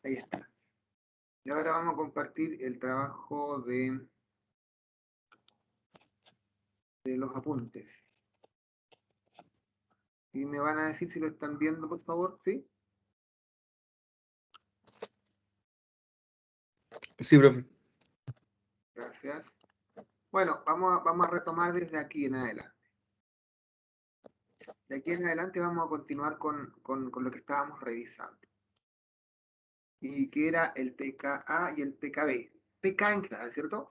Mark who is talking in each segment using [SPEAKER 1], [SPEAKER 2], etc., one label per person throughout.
[SPEAKER 1] Ahí está. Y ahora vamos a compartir el trabajo de los apuntes. Y me van a decir si lo están viendo, por favor, ¿sí?
[SPEAKER 2] Sí, profe.
[SPEAKER 1] Gracias. Bueno, vamos a retomar desde aquí en adelante. De aquí en adelante vamos a continuar con lo que estábamos revisando. Y que era el pKa y el pKb. pK en general, ¿cierto?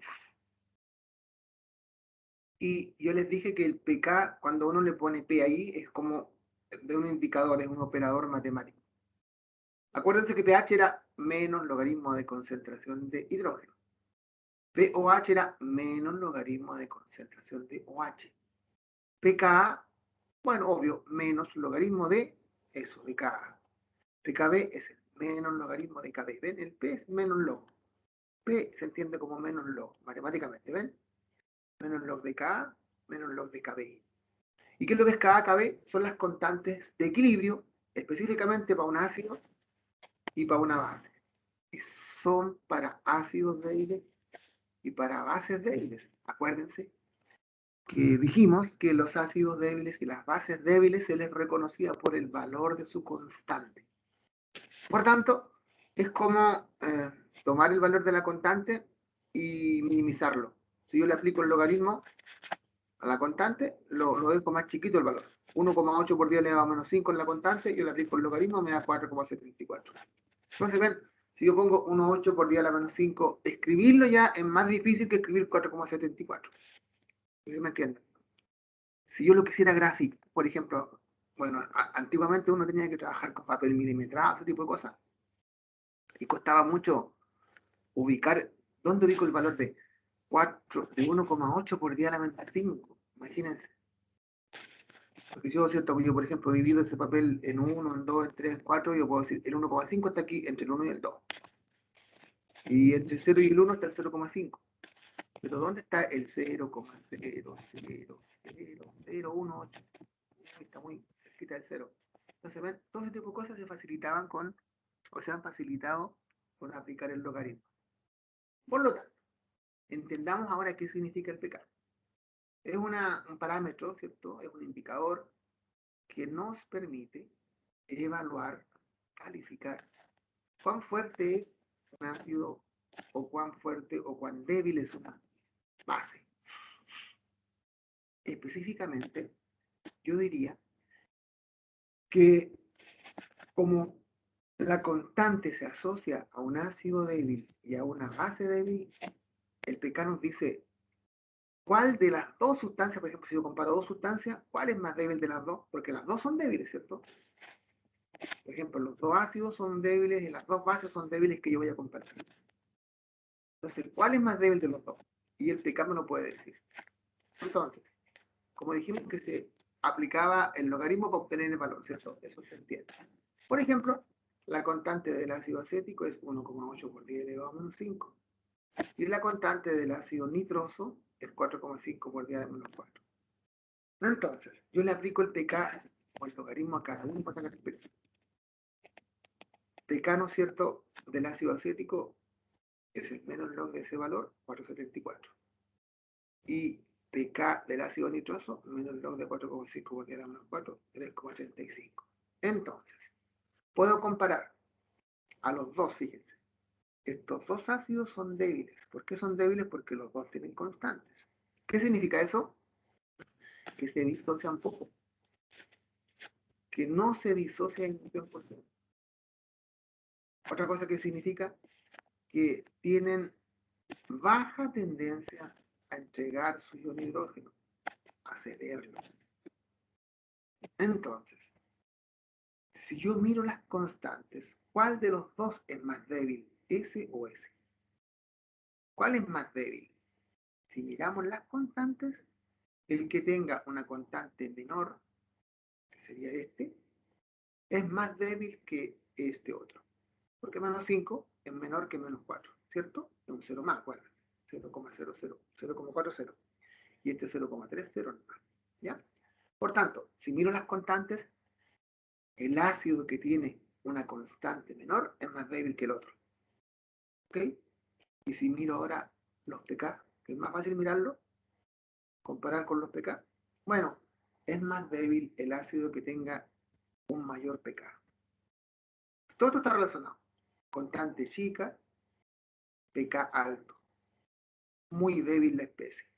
[SPEAKER 1] Y yo les dije que el pK, cuando uno le pone P ahí, es como de un indicador, es un operador matemático. Acuérdense que pH era menos logaritmo de concentración de hidrógeno. pOH era menos logaritmo de concentración de OH. pKa, bueno, obvio, menos logaritmo de eso, de Ka. pKb es el menos logaritmo de Kb. ¿Ven? El P es menos log. P se entiende como menos log, matemáticamente, ¿ven? Menos log de Ka, menos log de Kb. ¿Y qué es lo que es Ka, Kb? Son las constantes de equilibrio, específicamente para un ácido y para una base. Y son para ácidos débiles y para bases débiles. Acuérdense que dijimos que los ácidos débiles y las bases débiles se les reconocía por el valor de su constante. Por tanto, es como tomar el valor de la constante y minimizarlo. Si yo le aplico el logaritmo a la constante, lo dejo más chiquito el valor. 1,8 por 10 elevado a menos 5 en la constante, yo le aplico el logaritmo, me da 4,74. Entonces, ven, si yo pongo 1,8 por 10 a la menos 5, escribirlo ya es más difícil que escribir 4,74. ¿Sí me entienden? Si yo lo quisiera gráfico, por ejemplo, bueno, antiguamente uno tenía que trabajar con papel milimetrado, ese tipo de cosas, y costaba mucho ubicar, ¿dónde ubico el valor de 1,8 por 10 a la menos 5? Imagínense. Porque yo, ¿cierto? Yo, por ejemplo, divido ese papel en 1, en 2, en 3, en 4, yo puedo decir, el 1,5 está aquí entre el 1 y el 2. Y entre el 0 y el 1 está el 0,5. Pero ¿dónde está el 0,0000018? Está muy cerquita del 0. Entonces, ven, todo ese tipo de cosas se facilitaban con, o se han facilitado con aplicar el logaritmo. Por lo tanto, entendamos ahora qué significa el pK. Es un parámetro, ¿cierto? Es un indicador que nos permite evaluar, calificar cuán fuerte es un ácido o cuán fuerte o cuán débil es una base. Específicamente, yo diría que como la constante se asocia a un ácido débil y a una base débil, el pK nos dice cuál de las dos sustancias, por ejemplo, si yo comparo dos sustancias, cuál es más débil de las dos, porque las dos son débiles, ¿cierto? Por ejemplo, los dos ácidos son débiles y las dos bases son débiles que yo voy a comparar. Entonces, ¿cuál es más débil de los dos? Y el pK me lo puede decir. Entonces, como dijimos que se aplicaba el logaritmo para obtener el valor, ¿cierto? Eso se entiende. Por ejemplo, la constante del ácido acético es 1,8 por 10 elevado a menos 5. Y la constante del ácido nitroso es 4,5 por 10 a menos 4. Entonces, yo le aplico el pK o el logaritmo a cada uno para sacar el pK. pK, ¿no es cierto?, del ácido acético es el menos log de ese valor, 4,74. Y pK del ácido nitroso, menos log de 4,5 por 10 a menos 4, 3,85. Entonces, puedo comparar a los dos, fíjense. Estos dos ácidos son débiles. ¿Por qué son débiles? Porque los dos tienen constantes. ¿Qué significa eso? Que se disocian poco. Que no se disocian en un 100%. Otra cosa que significa que tienen baja tendencia a entregar su ion hidrógeno, a cederlo. Entonces, si yo miro las constantes, ¿cuál de los dos es más débil? ¿S o S? ¿Cuál es más débil? Si miramos las constantes, el que tenga una constante menor, que sería este, es más débil que este otro. Porque menos 5 es menor que menos 4, ¿cierto? Es un 0 más, ¿cuál? 0,40. Y este 0,30 más, ¿ya? Por tanto, si miro las constantes, el ácido que tiene una constante menor es más débil que el otro. ¿Ok? Y si miro ahora los pK, que es más fácil mirarlo, comparar con los pK, bueno, es más débil el ácido que tenga un mayor pK. Todo esto está relacionado. Constante chica, pK alto. Muy débil la especie.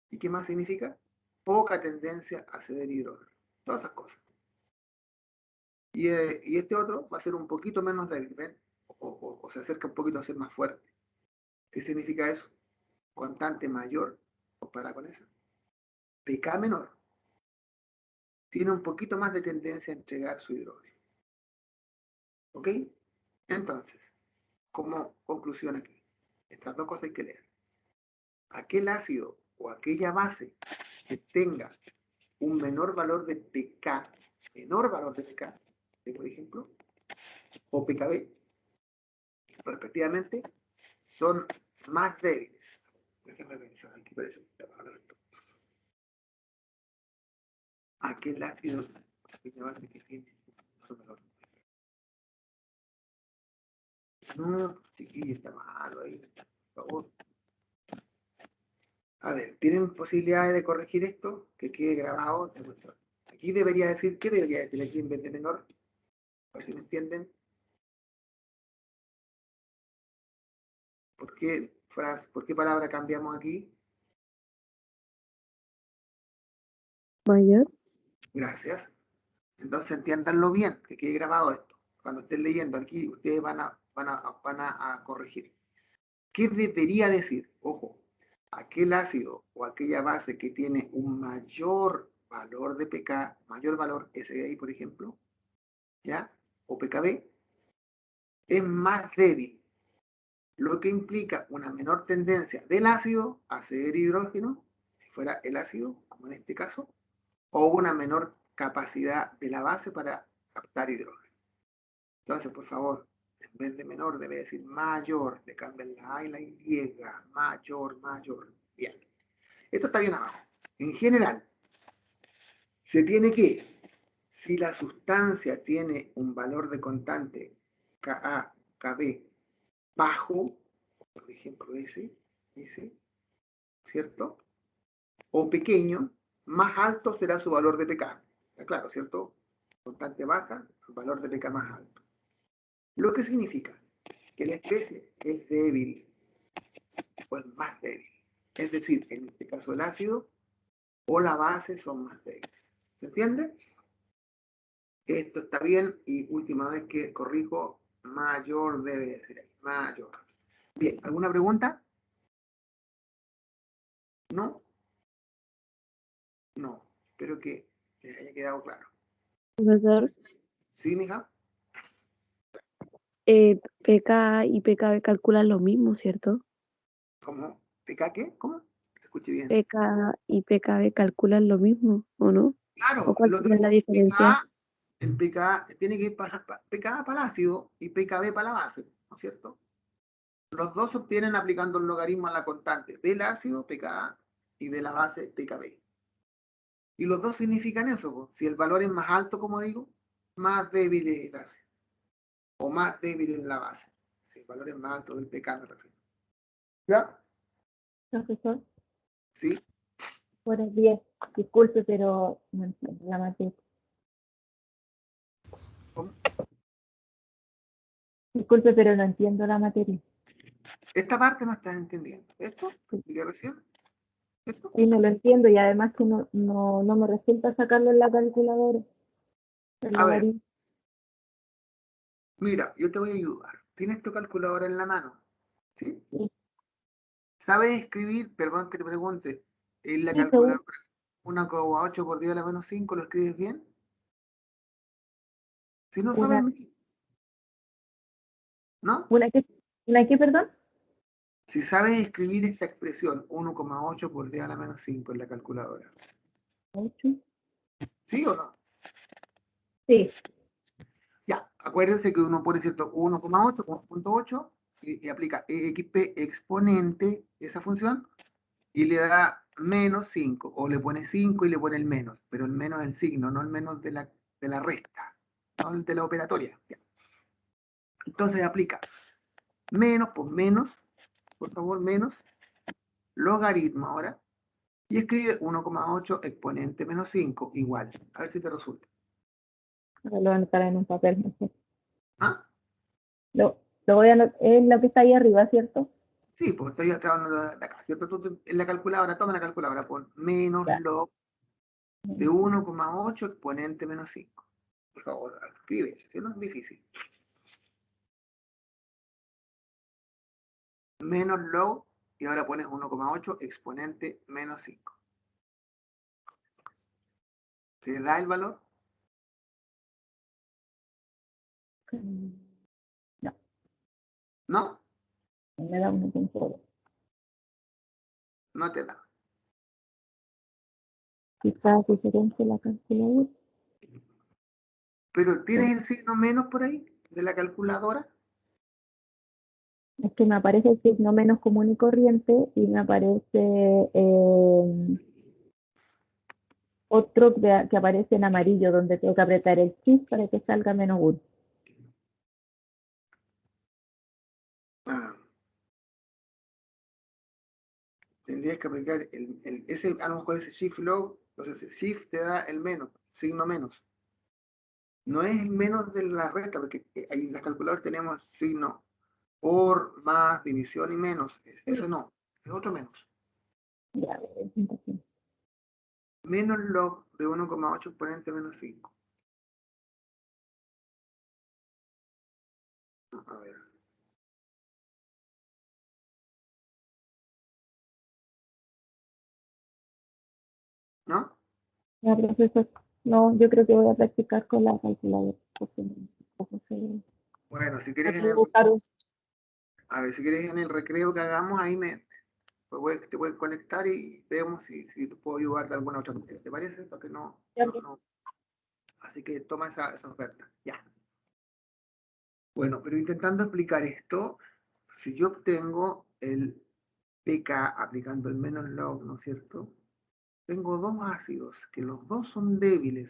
[SPEAKER 1] ¿Y qué más significa? Poca tendencia a ceder hidrógeno. Todas esas cosas. Y este otro va a ser un poquito menos débil, ¿ven? O se acerca un poquito a ser más fuerte. ¿Qué significa eso? Constante mayor, comparada con eso. pK menor. Tiene un poquito más de tendencia a entregar su hidrógeno. ¿Ok? Entonces, como conclusión aquí, estas dos cosas hay que leer. Aquel ácido o aquella base que tenga un menor valor de pK, por ejemplo, o pKb, respectivamente, son más débiles. Déjenme pensar aquí, por eso. Aquel ácido, aquella base que tiene un valor. No, chiquillo, está malo ahí, por favor. A ver, ¿tienen posibilidades de corregir esto? Que quede grabado. Aquí debería decir, ¿qué debería decir aquí en vez de menor? A ver si me entienden. ¿Por qué palabra cambiamos aquí?
[SPEAKER 2] Mayor.
[SPEAKER 1] Gracias. Entonces entiéndanlo bien, que quede grabado esto. Cuando estén leyendo aquí, ustedes van a corregir. ¿Qué debería decir? Ojo, aquel ácido o aquella base que tiene un mayor valor de pK, mayor valor, ese de ahí, por ejemplo, ¿ya? O pKb, es más débil, lo que implica una menor tendencia del ácido a ceder hidrógeno, si fuera el ácido, como en este caso, o una menor capacidad de la base para captar hidrógeno. Entonces, por favor, en vez de menor debe decir mayor, le cambian la A y la Y, mayor. Bien. Esto está bien abajo. En general, se tiene que, si la sustancia tiene un valor de constante Ka, Kb bajo, por ejemplo ese, ¿cierto? O pequeño, más alto será su valor de pK. Está claro, ¿cierto? Constante baja, su valor de pK más alto. Lo que significa que la especie es débil o es más débil. Es decir, en este caso el ácido o la base son más débiles. ¿Se entiende? Esto está bien y última vez que corrijo, mayor debe decir ahí, mayor. Bien, ¿alguna pregunta? ¿No? No, espero que les haya quedado claro.
[SPEAKER 2] Profesor,
[SPEAKER 1] ¿Sí, mija?
[SPEAKER 2] PK y PKB calculan lo mismo, ¿cierto?
[SPEAKER 1] ¿Cómo? ¿PK qué? ¿Cómo? Te escuché bien.
[SPEAKER 2] PK y PKB calculan lo mismo, ¿o no? ¿O
[SPEAKER 1] Claro,
[SPEAKER 2] cuál
[SPEAKER 1] lo que
[SPEAKER 2] sería la diferencia?
[SPEAKER 1] el PK tiene que ir para PK para el ácido y PKB para la base, ¿no es cierto? Los dos se obtienen aplicando el logaritmo a la constante del ácido, pKa, y de la base, pKb. Y los dos significan eso, pues. Si el valor es más alto, como digo, más débil es el ácido, o más débil es la base. Si el valor es más alto del pK, me refiero. ¿Ya?
[SPEAKER 3] Profesor,
[SPEAKER 1] ¿Sí?
[SPEAKER 3] buenos días. Disculpe, pero no entiendo la materia.
[SPEAKER 1] ¿Cómo?
[SPEAKER 3] Disculpe, pero no entiendo la materia.
[SPEAKER 1] Esta parte no estás entendiendo. ¿Esto? ¿Te expliqué recién? ¿Esto?
[SPEAKER 3] Sí, no lo entiendo y además que no me resulta sacarlo en la calculadora. El
[SPEAKER 1] A ver,
[SPEAKER 3] logaritmo.
[SPEAKER 1] mira, yo te voy a ayudar. ¿Tienes tu calculadora en la mano? ¿Sí?
[SPEAKER 3] Sí,
[SPEAKER 1] ¿Sabes escribir? Perdón que te pregunte. ¿En la
[SPEAKER 3] sí, según
[SPEAKER 1] calculadora 1,8 por 10 a la menos 5 lo escribes bien? Si no sabes,
[SPEAKER 3] una,
[SPEAKER 1] ¿no?
[SPEAKER 3] una qué, perdón.
[SPEAKER 1] Si sabes escribir esta expresión 1,8 por 10 a la menos 5 en la calculadora,
[SPEAKER 3] 8.
[SPEAKER 1] ¿sí o no?
[SPEAKER 3] Sí,
[SPEAKER 1] Ya, acuérdense que uno pone cierto 1,8, 1,8 y aplica exp exponente, esa función, y le da menos 5, o le pone 5 y le pone el menos, pero el menos es el signo, no el menos de la resta, no el de la operatoria. Ya. Entonces aplica menos por menos, por favor, menos, logaritmo ahora, y escribe 1,8 exponente menos 5 igual. A ver si te resulta.
[SPEAKER 3] Ahora lo voy a anotar en un papel mejor.
[SPEAKER 1] ¿Ah?
[SPEAKER 3] Lo voy a anotar, es lo que está ahí arriba, ¿cierto?
[SPEAKER 1] Sí, pues estoy trabajando de acá, ¿cierto? En la calculadora, toma la calculadora, pon menos
[SPEAKER 3] Ya.
[SPEAKER 1] log de 1,8 exponente menos 5. Por favor, escribe, si no es difícil. Menos log, y ahora pones 1,8 exponente menos 5. ¿Te da el valor?
[SPEAKER 3] No,
[SPEAKER 1] No,
[SPEAKER 3] me da 1,0.
[SPEAKER 1] no te da.
[SPEAKER 3] Quizás diferente la calculadora.
[SPEAKER 1] Pero ¿tienes el signo menos por ahí de la calculadora?
[SPEAKER 3] Es que me aparece el signo menos común y corriente y me aparece otro que aparece en amarillo donde tengo que apretar el shift para que salga menos 1.
[SPEAKER 1] Ah, tendrías que aplicar ese, a lo mejor ese shift log, entonces el shift te da el menos, signo menos. No es el menos de la resta, porque ahí en las calculadoras tenemos signo por, más, división y menos. Eso no, es otro menos.
[SPEAKER 3] Ya, a ver, entonces,
[SPEAKER 1] Menos log de 1,8 exponente menos 5. A ver. ¿No?
[SPEAKER 3] ya, profesor, no, yo creo que voy a practicar con la calculadora. Porque no sé.
[SPEAKER 1] Bueno, si
[SPEAKER 3] Hay
[SPEAKER 1] quieres en
[SPEAKER 3] que
[SPEAKER 1] el,
[SPEAKER 3] buscar
[SPEAKER 1] a ver, si quieres en el recreo que hagamos, ahí te puedes conectar y vemos si te puedo ayudar de alguna otra manera. ¿Te parece? Porque no. Así que toma esa oferta. Ya. Bueno, pero intentando explicar esto, si yo obtengo el pK aplicando el menos log, ¿no es cierto? Tengo dos ácidos, que los dos son débiles.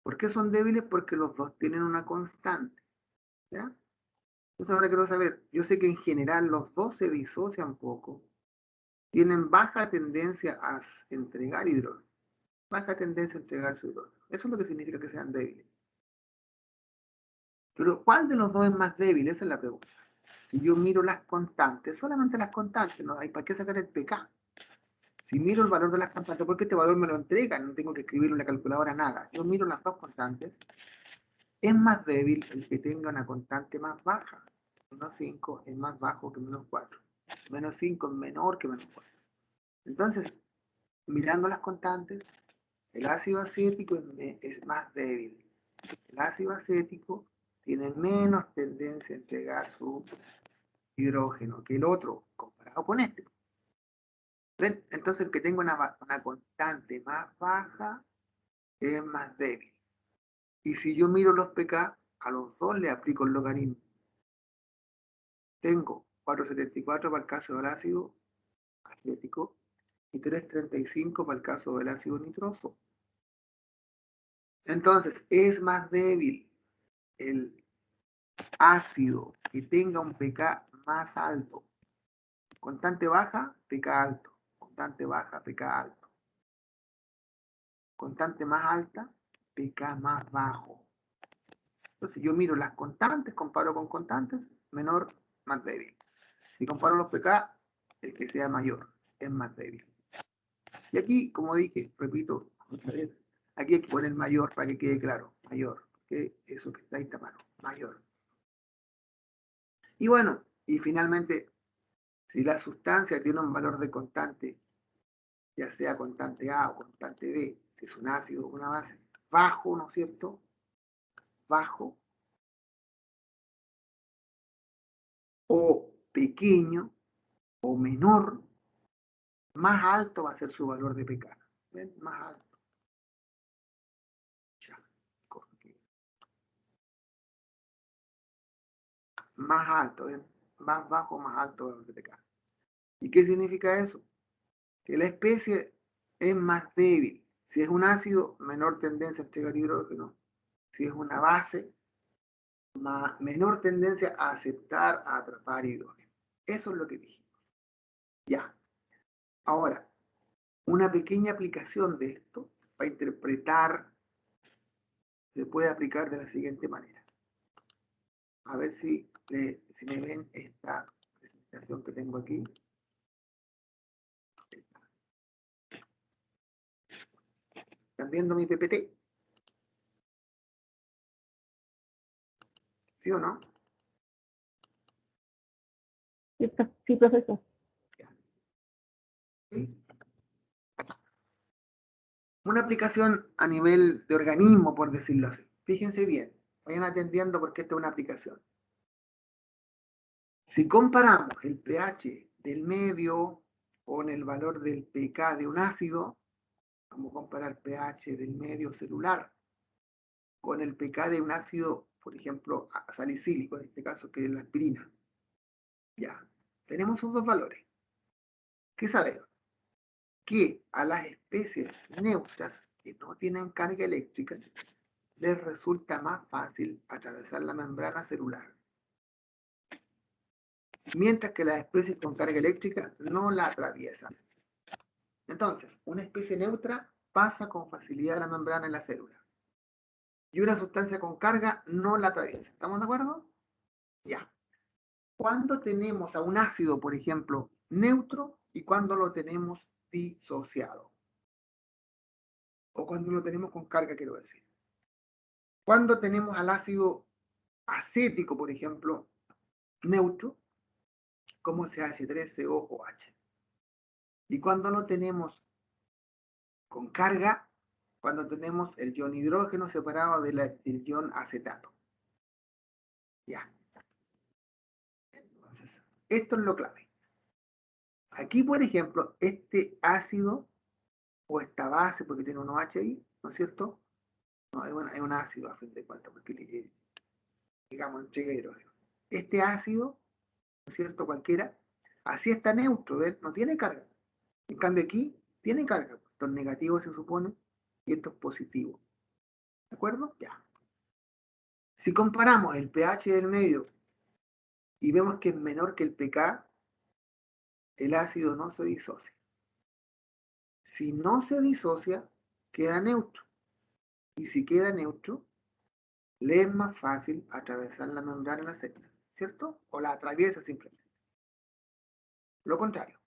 [SPEAKER 1] ¿Por qué son débiles? Porque los dos tienen una constante. ¿Ya? Entonces ahora quiero saber, yo sé que en general los dos se disocian poco, tienen baja tendencia a entregar hidrógeno, baja tendencia a entregar su hidrógeno. Eso es lo que significa que sean débiles. Pero ¿cuál de los dos es más débil? Esa es la pregunta. Si yo miro las constantes, solamente las constantes, no hay para qué sacar el pK. Si miro el valor de las constantes, porque este valor me lo entregan, no tengo que escribirlo en la calculadora, nada. Yo miro las dos constantes, es más débil el que tenga una constante más baja. Menos 5 es más bajo que menos 4. Menos 5 es menor que menos 4. Entonces, mirando las constantes, el ácido acético es más débil. El ácido acético tiene menos tendencia a entregar su hidrógeno que el otro, comparado con este. ¿Ven? Entonces, el que tenga una constante más baja es más débil. Y si yo miro los pK, a los dos le aplico el logaritmo. Tengo 4,74 para el caso del ácido acético y 3,35 para el caso del ácido nitroso. Entonces, es más débil el ácido que tenga un pK más alto. Constante baja, pK alto. Constante baja, pK alto. Constante más alta, pK más bajo. Entonces yo miro las constantes, comparo con constantes, menor, más débil. Si comparo los pK, el que sea mayor es más débil. Y aquí, como dije, repito otra vez, aquí hay que poner mayor para que quede claro, mayor, que eso que está ahí está malo, mayor. Y bueno, y finalmente, si la sustancia tiene un valor de constante, ya sea constante A o constante B, si es un ácido o una base, bajo, ¿no es cierto? Bajo o pequeño o menor, más alto va a ser su valor de pK. ¿Ven? Más alto. Ya. Más alto, ¿ven? Más bajo, más alto valor de pK. ¿Y qué significa eso? Que la especie es más débil. Si es un ácido, menor tendencia a entregar hidrógeno. Si es una base, menor tendencia a aceptar, a atrapar hidrógeno. Eso es lo que dije. Ya. Ahora, una pequeña aplicación de esto para interpretar se puede aplicar de la siguiente manera. A ver si me ven esta presentación que tengo aquí. ¿Están viendo mi PPT? ¿Sí o no?
[SPEAKER 3] Sí, profesor.
[SPEAKER 1] ¿Sí? Una aplicación a nivel de organismo, por decirlo así. Fíjense bien, vayan atendiendo porque esta es una aplicación. Si comparamos el pH del medio con el valor del pK de un ácido, vamos a comparar pH del medio celular con el pK de un ácido, por ejemplo, salicílico, en este caso que es la aspirina. Ya, tenemos esos dos valores. ¿Qué sabemos? Que a las especies neutras que no tienen carga eléctrica les resulta más fácil atravesar la membrana celular, mientras que las especies con carga eléctrica no la atraviesan. Entonces, una especie neutra pasa con facilidad la membrana en la célula y una sustancia con carga no la atraviesa. ¿Estamos de acuerdo? Ya. ¿Cuándo tenemos a un ácido, por ejemplo, neutro y cuándo lo tenemos disociado? O cuando lo tenemos con carga, quiero decir. Cuando tenemos al ácido acético, por ejemplo, neutro, como CH3COOH. Y cuando lo tenemos con carga, cuando tenemos el ion hidrógeno separado del ion acetato. Ya. Entonces, esto es lo clave. Aquí, por ejemplo, este ácido o esta base, porque tiene un OH ahí, ¿no es cierto? No, es un ácido a fin de cuentas, porque digamos, entrega hidrógeno. Este ácido, ¿no es cierto? Cualquiera, así está neutro, ¿ven? No tiene carga. En cambio aquí tiene carga. Esto es negativo se supone y esto es positivo. ¿De acuerdo? Ya. Si comparamos el pH del medio y vemos que es menor que el pK, el ácido no se disocia. Si no se disocia, queda neutro. Y si queda neutro, le es más fácil atravesar la membrana de la célula, ¿cierto? O la atraviesa simplemente. Lo contrario,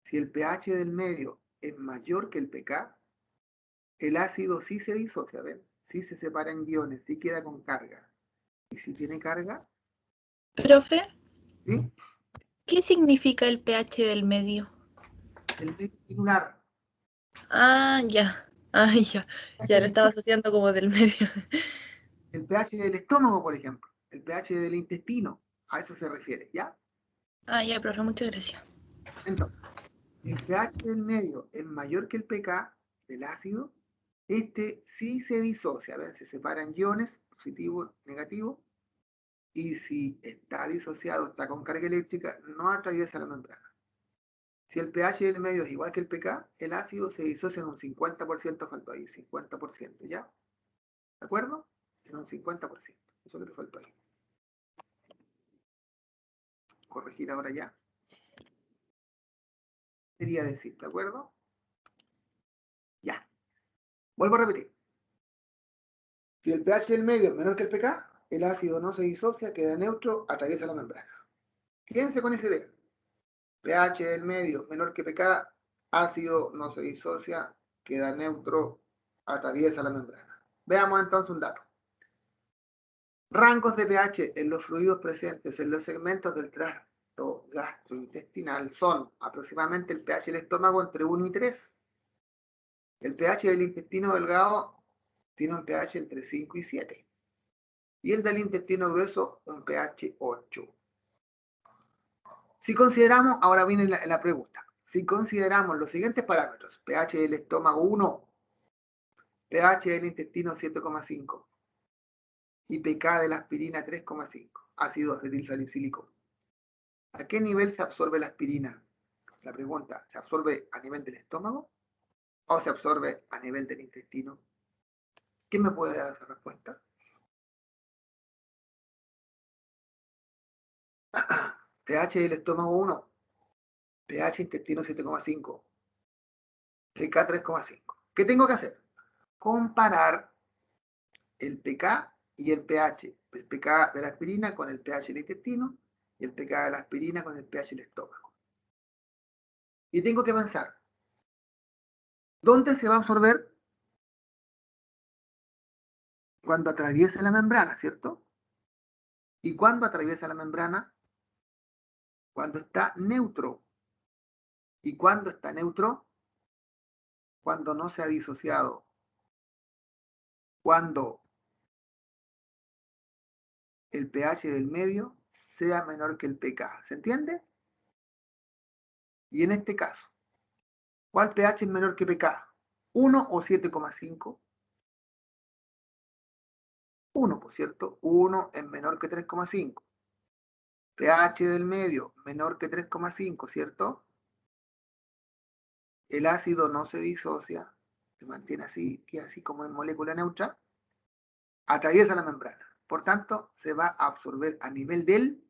[SPEAKER 1] si el pH del medio es mayor que el pK, el ácido sí se disocia, ¿ven? Sí se separa en iones, sí queda con carga. Y si tiene carga,
[SPEAKER 4] Profe,
[SPEAKER 1] ¿sí?
[SPEAKER 4] ¿qué significa el pH del medio?
[SPEAKER 1] El medio celular.
[SPEAKER 4] Ah, ya. Ay, ya. Ya lo estaba asociando como del medio.
[SPEAKER 1] El pH del estómago, por ejemplo. El pH del intestino. A eso se refiere, ¿ya?
[SPEAKER 4] Ah, ya, profe, muchas gracias.
[SPEAKER 1] Entonces, el pH del medio es mayor que el pK del ácido. Este sí se disocia, ¿ven? Se separan iones, positivo, negativo. Y si está disociado, está con carga eléctrica, no atraviesa la membrana. Si el pH del medio es igual que el pK, el ácido se disocia en un 50%, faltó ahí, 50%, ¿ya? ¿De acuerdo? En un 50%. Eso que le faltó ahí. Corregir ahora ya. Quería decir, ¿de acuerdo? Ya. Vuelvo a repetir. Si el pH del medio es menor que el pK, el ácido no se disocia, queda neutro, atraviesa la membrana. Quédense con esa idea. pH del medio menor que pK, ácido no se disocia, queda neutro, atraviesa la membrana. Veamos entonces un dato. Rangos de pH en los fluidos presentes en los segmentos del tracto gastrointestinal son aproximadamente el pH del estómago entre 1 y 3. El pH del intestino delgado tiene un pH entre 5 y 7. Y el del intestino grueso un pH 8. Si consideramos, ahora viene la pregunta, si consideramos los siguientes parámetros, pH del estómago 1, pH del intestino 7,5 y pK de la aspirina 3,5, ácido acetil salicílico. ¿A qué nivel se absorbe la aspirina? La pregunta, ¿se absorbe a nivel del estómago o se absorbe a nivel del intestino? ¿Quién me puede dar esa respuesta? pH del estómago 1, pH intestino 7,5, pK 3,5. ¿Qué tengo que hacer? Comparar el pK y el pH. El pK de la aspirina con el pH del intestino y el pK de la aspirina con el pH del estómago. Y tengo que pensar, ¿dónde se va a absorber? Cuando atraviesa la membrana, ¿cierto? ¿Y cuándo atraviesa la membrana? Cuando está neutro. ¿Y cuándo está neutro? Cuando no se ha disociado. Cuando el pH del medio sea menor que el pK. ¿Se entiende? Y en este caso, ¿cuál pH es menor que pK? ¿1 o 7,5? 1, por cierto. 1 es menor que 3,5. pH del medio menor que 3,5, ¿cierto? El ácido no se disocia, se mantiene así, que así como en molécula neutra, atraviesa la membrana. Por tanto, se va a absorber a nivel del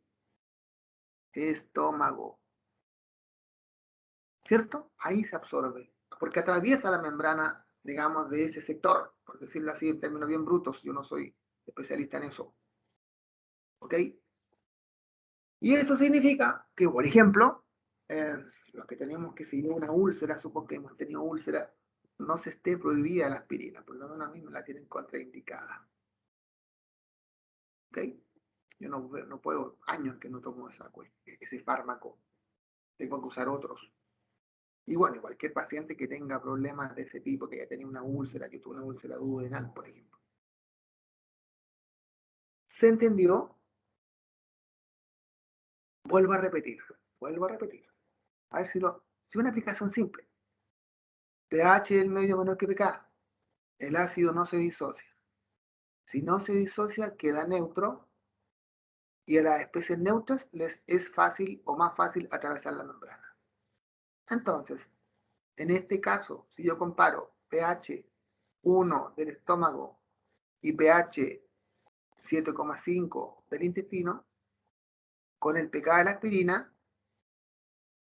[SPEAKER 1] estómago. ¿Cierto? Ahí se absorbe. Porque atraviesa la membrana, digamos, de ese sector, por decirlo así en términos bien brutos. Yo no soy especialista en eso. ¿Ok? Y eso significa que, por ejemplo, los que tenemos que seguir una úlcera, supongo que hemos tenido úlcera, no se esté prohibida la aspirina, por lo menos a mí me la tienen contraindicada. ¿Ok? Yo no puedo, años que no tomo ese fármaco. Tengo que usar otros. Y bueno, cualquier paciente que tenga problemas de ese tipo, que ya tenía una úlcera, yo tuve una úlcera duodenal, por ejemplo. ¿Se entendió? Vuelvo a repetir, vuelvo a repetir. A ver si una aplicación simple. pH del medio menor que pK. El ácido no se disocia. Si no se disocia, queda neutro. Y a las especies neutras les es fácil o más fácil atravesar la membrana. Entonces, en este caso, si yo comparo pH 1 del estómago y pH 7,5 del intestino, con el pK de la aspirina,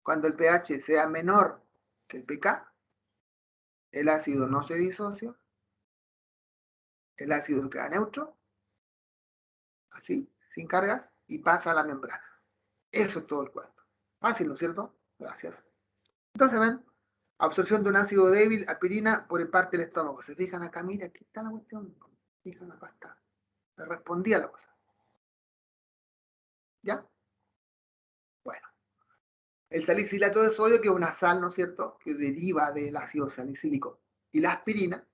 [SPEAKER 1] cuando el pH sea menor que el pK, el ácido no se disocia, el ácido queda neutro, así, sin cargas, y pasa a la membrana. Eso es todo el cuento. Fácil, ¿no es cierto? Gracias. Entonces, ven, absorción de un ácido débil, aspirina, por parte del estómago. ¿Se fijan acá? Mira, aquí está la cuestión. Fijan, acá está. Se respondía la cosa. ¿Ya? Bueno. El salicilato de sodio, que es una sal, ¿no es cierto?, que deriva del ácido salicílico. Y la aspirina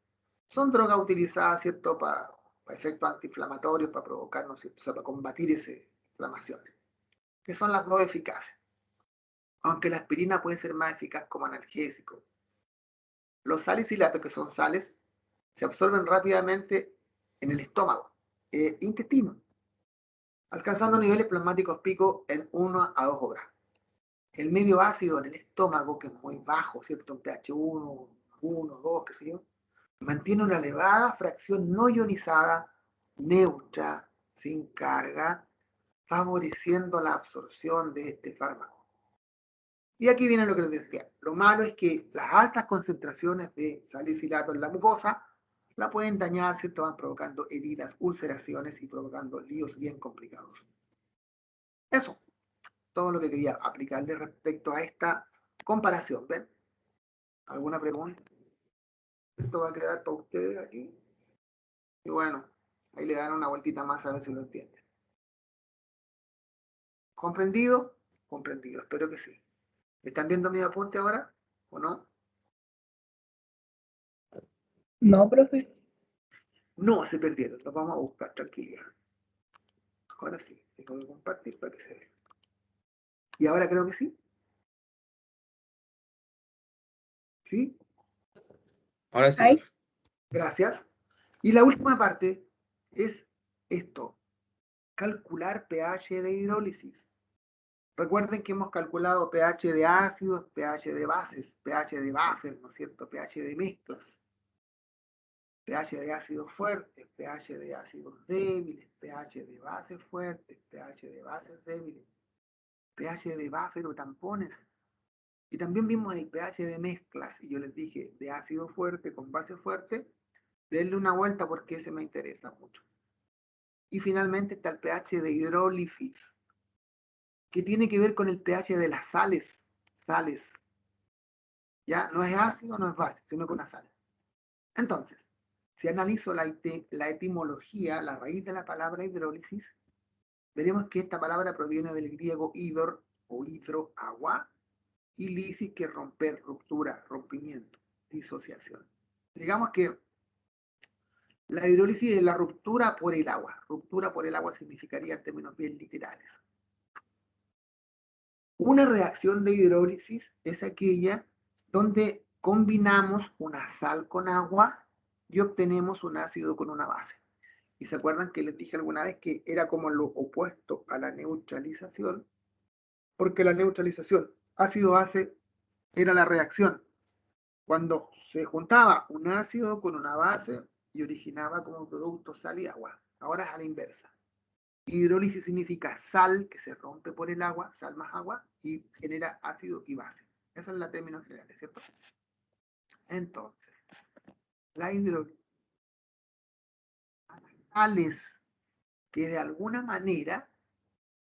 [SPEAKER 1] son drogas utilizadas, ¿cierto?, para efectos antiinflamatorios, para provocar, ¿no es cierto?, o sea, para combatir esa inflamación, que son las dos eficaces. Aunque la aspirina puede ser más eficaz como analgésico. Los salicilatos, que son sales, se absorben rápidamente en el estómago, intestino, alcanzando niveles plasmáticos pico en 1 a 2 horas. El medio ácido en el estómago, que es muy bajo, ¿cierto? En pH 1, 1, 2, qué sé yo, mantiene una elevada fracción no ionizada, neutra, sin carga, favoreciendo la absorción de este fármaco. Y aquí viene lo que les decía. Lo malo es que las altas concentraciones de salicilato en la mucosa la pueden dañar, ¿cierto? Van provocando heridas, ulceraciones y provocando líos bien complicados. Eso, todo lo que quería aplicarle respecto a esta comparación. ¿Ven? ¿Alguna pregunta? Esto va a quedar para ustedes aquí. Y bueno, ahí le dan una vueltita más a ver si lo entienden. ¿Comprendido? Comprendido, espero que sí. ¿Están viendo mi apunte ahora? ¿O no?
[SPEAKER 4] No, profe.
[SPEAKER 1] No, se perdieron. Los vamos a buscar, tranquilidad. Ahora sí, tengo que compartir para que se vea. Y ahora creo que sí. ¿Sí?
[SPEAKER 5] Ahora sí,
[SPEAKER 4] Ahí.
[SPEAKER 5] profe.
[SPEAKER 1] Gracias. Y la última parte es esto. Calcular pH de hidrólisis. Recuerden que hemos calculado pH de ácidos, pH de bases, pH de buffer, ¿no es cierto? pH de mezclas, pH de ácidos fuertes, pH de ácidos débiles, pH de bases fuertes, pH de bases débiles. pH de buffer o tampones. Y también vimos el pH de mezclas, y yo les dije, de ácido fuerte con base fuerte, denle una vuelta porque ese me interesa mucho. Y finalmente está el pH de hidrólisis, que tiene que ver con el pH de las sales. Ya no es ácido, no es base, sino con una sal. Entonces, si analizo la etimología, la raíz de la palabra hidrólisis, veremos que esta palabra proviene del griego hidor o hidro, agua, y lisis, que es romper, ruptura, rompimiento, disociación. Digamos que la hidrólisis es la ruptura por el agua. Ruptura por el agua significaría en términos bien literales. Una reacción de hidrólisis es aquella donde combinamos una sal con agua y obtenemos un ácido con una base. Y se acuerdan que les dije alguna vez que era como lo opuesto a la neutralización, porque la neutralización ácido-base era la reacción cuando se juntaba un ácido con una base y originaba como producto sal y agua. Ahora es a la inversa. Hidrólisis significa sal que se rompe por el agua, sal más agua, y genera ácido y base. Esa es la término general, ¿cierto? Entonces, la hidrólisis, sales que de alguna manera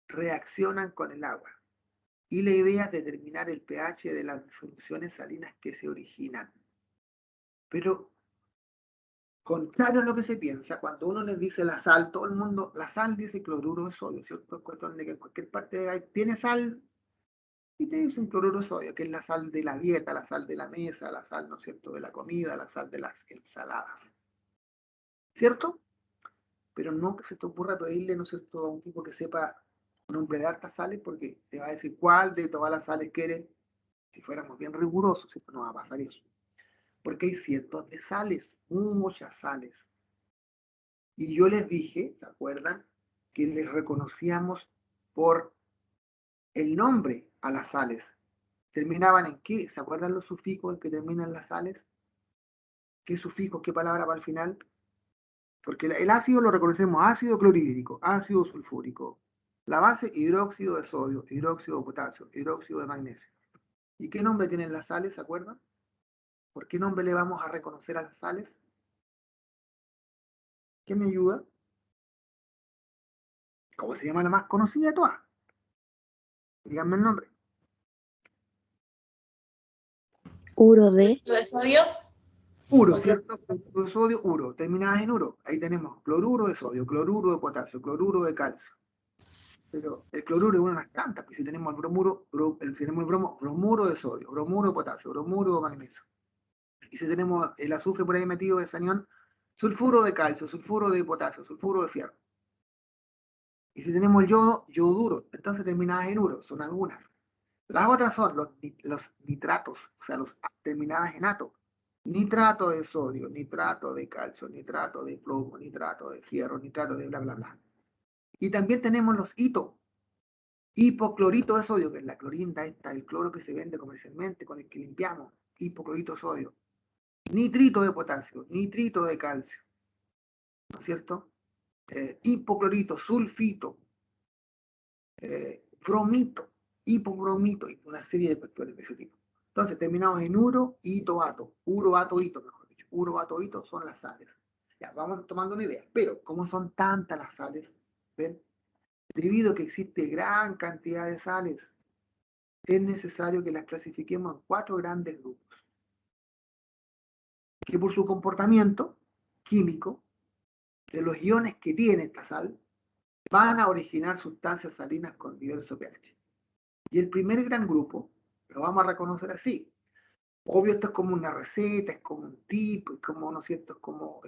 [SPEAKER 1] reaccionan con el agua. Y la idea es determinar el pH de las soluciones salinas que se originan. Pero, contrario a lo que se piensa, cuando uno les dice la sal, todo el mundo, la sal dice cloruro de sodio, ¿cierto? Es cuestión de que en cualquier parte tiene sal, y te dicen cloruro de sodio, que es la sal de la dieta, la sal de la mesa, la sal, ¿no es cierto?, de la comida, la sal de las ensaladas. ¿Cierto? Pero no que se te ocurra pedirle, ¿no es cierto?, a un tipo que sepa nombre de hartas sales, porque te va a decir cuál de todas las sales quiere. Si fuéramos bien rigurosos, ¿cierto?, no va a pasar eso. Porque hay cientos de sales, muchas sales. Y yo les dije, ¿se acuerdan?, que les reconocíamos por el nombre a las sales. ¿Terminaban en qué? ¿Se acuerdan los sufijos en que terminan las sales? ¿Qué sufijos, qué palabra va al final? Porque el ácido lo reconocemos ácido clorhídrico, ácido sulfúrico. La base, hidróxido de sodio, hidróxido de potasio, hidróxido de magnesio. ¿Y qué nombre tienen las sales, se acuerdan? ¿Por qué nombre le vamos a reconocer a las sales? ¿Qué me ayuda? ¿Cómo se llama la más conocida de todas? Díganme el nombre.
[SPEAKER 2] Uro de.
[SPEAKER 4] ¿De sodio?
[SPEAKER 1] Uro, ¿cierto? Cloruro de sodio, uro. Terminadas en uro. Ahí tenemos cloruro de sodio, cloruro de potasio, cloruro de calcio. Pero el cloruro es una de las tantas, pues si tenemos el bromuro, tenemos el bromuro de sodio, bromuro de potasio, bromuro de magnesio. Y si tenemos el azufre por ahí metido de anión, sulfuro de calcio, sulfuro de potasio, sulfuro de fierro. Y si tenemos el yodo, yoduro. Entonces terminadas en uro, son algunas. Las otras son los nitratos, o sea, los terminadas en ato. Nitrato de sodio, nitrato de calcio, nitrato de plomo, nitrato de fierro, nitrato de bla, bla, bla. Y también tenemos los hito. Hipoclorito de sodio, que es la clorinda esta, el cloro que se vende comercialmente, con el que limpiamos. Hipoclorito de sodio. Nitrito de potasio, nitrito de calcio. ¿No es cierto? Hipoclorito, sulfito, bromito, hipobromito, y una serie de cuestiones de ese tipo. Entonces, terminamos en uro, hito, ato. Uro, ato, hito, mejor dicho. Uro, ato, hito son las sales. Ya, vamos tomando una idea. Pero, como son tantas las sales, ¿ven? Debido a que existe gran cantidad de sales, es necesario que las clasifiquemos en 4 grandes grupos, que por su comportamiento químico de los iones que tiene esta sal, van a originar sustancias salinas con diverso pH. Y el primer gran grupo lo vamos a reconocer así. Obvio, esto es como una receta, es como un tipo, es como, ¿no es cierto?, es como